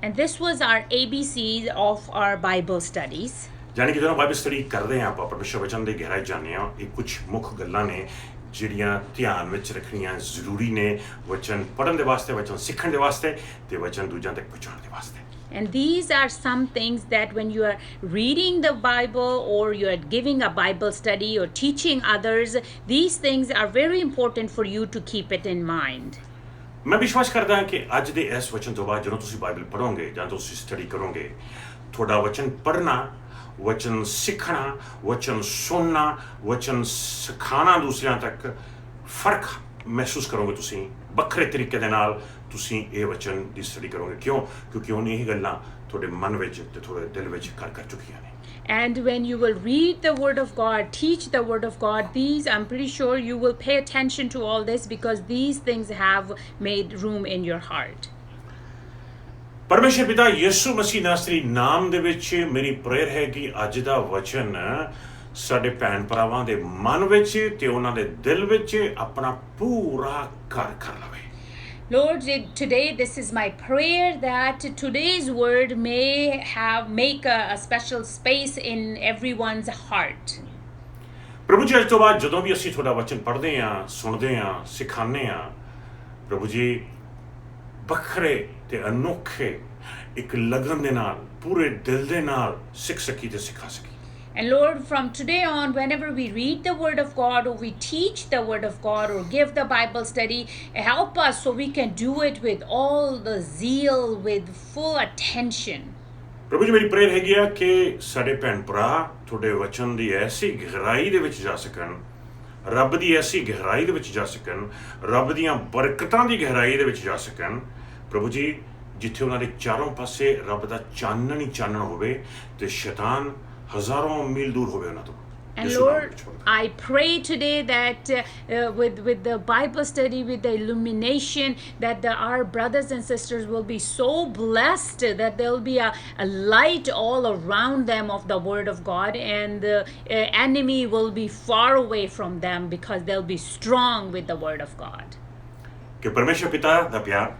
And this was our ABCs of our Bible studies. ਜਾਣੀ ਕਿ ਜਦੋਂ ਬਾਈਬਲ ਸਟੱਡੀ ਕਰਦੇ ਹਾਂ ਆਪਾਂ ਪਰਮੇਸ਼ਰ ਵਚਨ ਦੀ ਗਹਿਰਾਈ ਜਾਣਦੇ ਹਾਂ, ਇਹ ਕੁਝ ਮੁੱਖ ਗੱਲਾਂ ਨੇ ਜਿਹੜੀਆਂ ਧਿਆਨ ਵਿੱਚ ਰੱਖਣੀਆਂ ਜ਼ਰੂਰੀ ਨੇ ਵਚਨ ਪੜ੍ਹਨ ਦੇ ਵਾਸਤੇ, ਵਚਨ ਸਿੱਖਣ ਦੇ ਵਾਸਤੇ ਤੇ ਵਚਨ ਦੂਜਿਆਂ ਤੱਕ ਪਹੁੰਚਾਉਣ ਦੇ ਵਾਸਤੇ। And these are some things that when you are reading the Bible or you are giving a Bible study or teaching others, these things are very important for you to keep it in mind. ਮੈਂ ਵਿਸ਼ਵਾਸ ਕਰਦਾ ਹਾਂ ਕਿ ਅੱਜ ਦੇ ਇਸ ਵਚਨ ਤੋਂ ਬਾਅਦ ਜਦੋਂ ਤੁਸੀਂ ਬਾਈਬਲ ਪੜ੍ਹੋਗੇ ਜਾਂ ਤੁਸੀਂ ਸਟੱਡੀ ਕਰੋਗੇ, ਤੁਹਾਡਾ ਵਚਨ ਪੜ੍ਹਨਾ, ਵਚਨ ਸਿੱਖਣਾ, ਵਚਨ ਸੁਣਨਾ, ਵਚਨ ਸਿਖਾਉਣਾ ਦੂਸਰਿਆਂ ਤੱਕ ਫਰਕ ਮਹਿਸੂਸ ਕਰੋਗੇ। ਤੁਸੀਂ ਵੱਖਰੇ ਤਰੀਕੇ ਦੇ ਨਾਲ ਤੁਸੀਂ ਇਹ ਵਚਨ ਦੀ ਸਟੱਡੀ ਕਰੋਗੇ। ਕਿਉਂਕਿ ਉਹਨੇ ਇਹ ਗੱਲਾਂ ਤੁਹਾਡੇ ਮਨ ਵਿੱਚ ਤੇ ਤੁਹਾਡੇ ਦਿਲ ਵਿੱਚ ਘਰ ਕਰ ਚੁੱਕੀਆਂ ਨੇ। And when you will read the Word of God, teach the Word of God, these, I'm pretty sure you will pay attention to all this because these things have made room in your heart. ਪਰਮੇਸ਼ਰ ਪਿਤਾ ਯਿਸੂ ਮਸੀਹ ਨਾਸਰੀ ਨਾਮ ਦੇ ਵਿੱਚ ਮੇਰੀ prayer ਹੈ ਕਿ ਅੱਜ ਦਾ ਵਚਨ ਸਾਡੇ ਭੈਣ ਭਰਾਵਾਂ ਦੇ ਮਨ ਵਿੱਚ ਤੇ ਉਹਨਾਂ ਦੇ ਦਿਲ ਵਿੱਚ ਆਪਣਾ ਪੂਰਾ ਘਰ ਕਰ ਲਵੇ। Lord, today this is my prayer that today's word may make a special space in everyone's heart. ਪ੍ਰਭੂ ਜੀ ਅੱਜ ਤੋਂ ਬਾਅਦ ਜਦੋਂ ਵੀ ਅਸੀਂ ਤੁਹਾਡਾ ਵਚਨ ਪੜ੍ਹਦੇ ਹਾਂ, ਸੁਣਦੇ ਹਾਂ, ਸਿਖਾਉਂਦੇ ਹਾਂ, ਪ੍ਰਭੂ ਜੀ ਵੱਖਰੇ ਤੇ ਅਨੋਖੇ ਇੱਕ ਲਗਨ ਦੇ ਨਾਲ, ਪੂਰੇ ਦਿਲ ਦੇ ਨਾਲ ਸਿੱਖ ਸਕੀ ਤੇ ਸਿਖਾ ਸਕੀ। And Lord, from today on, whenever we read the Word of God or we teach the Word of God or give the Bible study, help us so we can do it with all the zeal, with full attention. ਪ੍ਰਭੂ ਜੀ ਮੇਰੀ prayer ਹੈਗੀ ਆ ਕਿ ਸਾਡੇ ਭੈਣ ਭਰਾ ਤੁਹਾਡੇ ਵਚਨ ਦੀ ਐਸੀ ਗਹਿਰਾਈ ਦੇ ਵਿੱਚ ਜਾ ਸਕਣ, ਰੱਬ ਦੀ ਐਸੀ ਗਹਿਰਾਈ ਦੇ ਵਿੱਚ ਜਾ ਸਕਣ, ਰੱਬ ਦੀਆਂ ਬਰਕਤਾਂ ਦੀ ਗਹਿਰਾਈ ਦੇ ਵਿੱਚ ਜਾ ਸਕਣ। ਪ੍ਰਭੂ ਜੀ ਜਿੱਥੇ ਉਹਨਾਂ ਦੇ ਚਾਰੋਂ ਪਾਸੇ ਰੱਬ ਦਾ ਚਾਨਣ ਹੀ ਚਾਨਣ ਹੋਵੇ ਤੇ ਸ਼ੈਤਾਨ ਹਜ਼ਾਰਾਂ ਮੀਲ ਦੂਰ ਹੋਵੇ ਉਹਨਾਂ ਤੋਂ। And Lord, I pray today that with the Bible study, with the illumination, that our brothers and sisters will be so blessed that there will be a light all around them of the Word of God, and the enemy will be far away from them because they'll be strong with the Word of God. ਕਿ ਪਰਮੇਸ਼ਰ ਪਿਤਾ ਦਾ ਪਿਆਰ,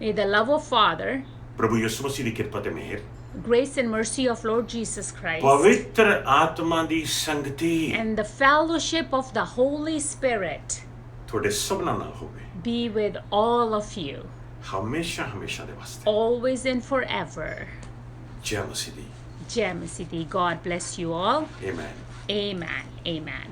May the love of Father, ਪ੍ਰਭੂ ਯਿਸੂ ਮਸੀਹ ਦੀ ਕਿਰਪਾ ਤੇ ਮਿਹਰ, grace and mercy of Lord Jesus Christ, ਪਵਿੱਤਰ ਆਤਮਾ ਦੀ ਸੰਗਤੀ and the fellowship of the Holy Spirit ਤੁਹਾਡੇ ਸਭਨਾਂ ਨਾਲ ਹੋਵੇ। be with all of you. ਹਮੇਸ਼ਾ ਹਮੇਸ਼ਾ ਦੇ ਵਾਸਤੇ always and forever. ਜੈ ਮਸੀਹ ਦੀ Jai Masidi. God bless you all. Amen Amen. Amen.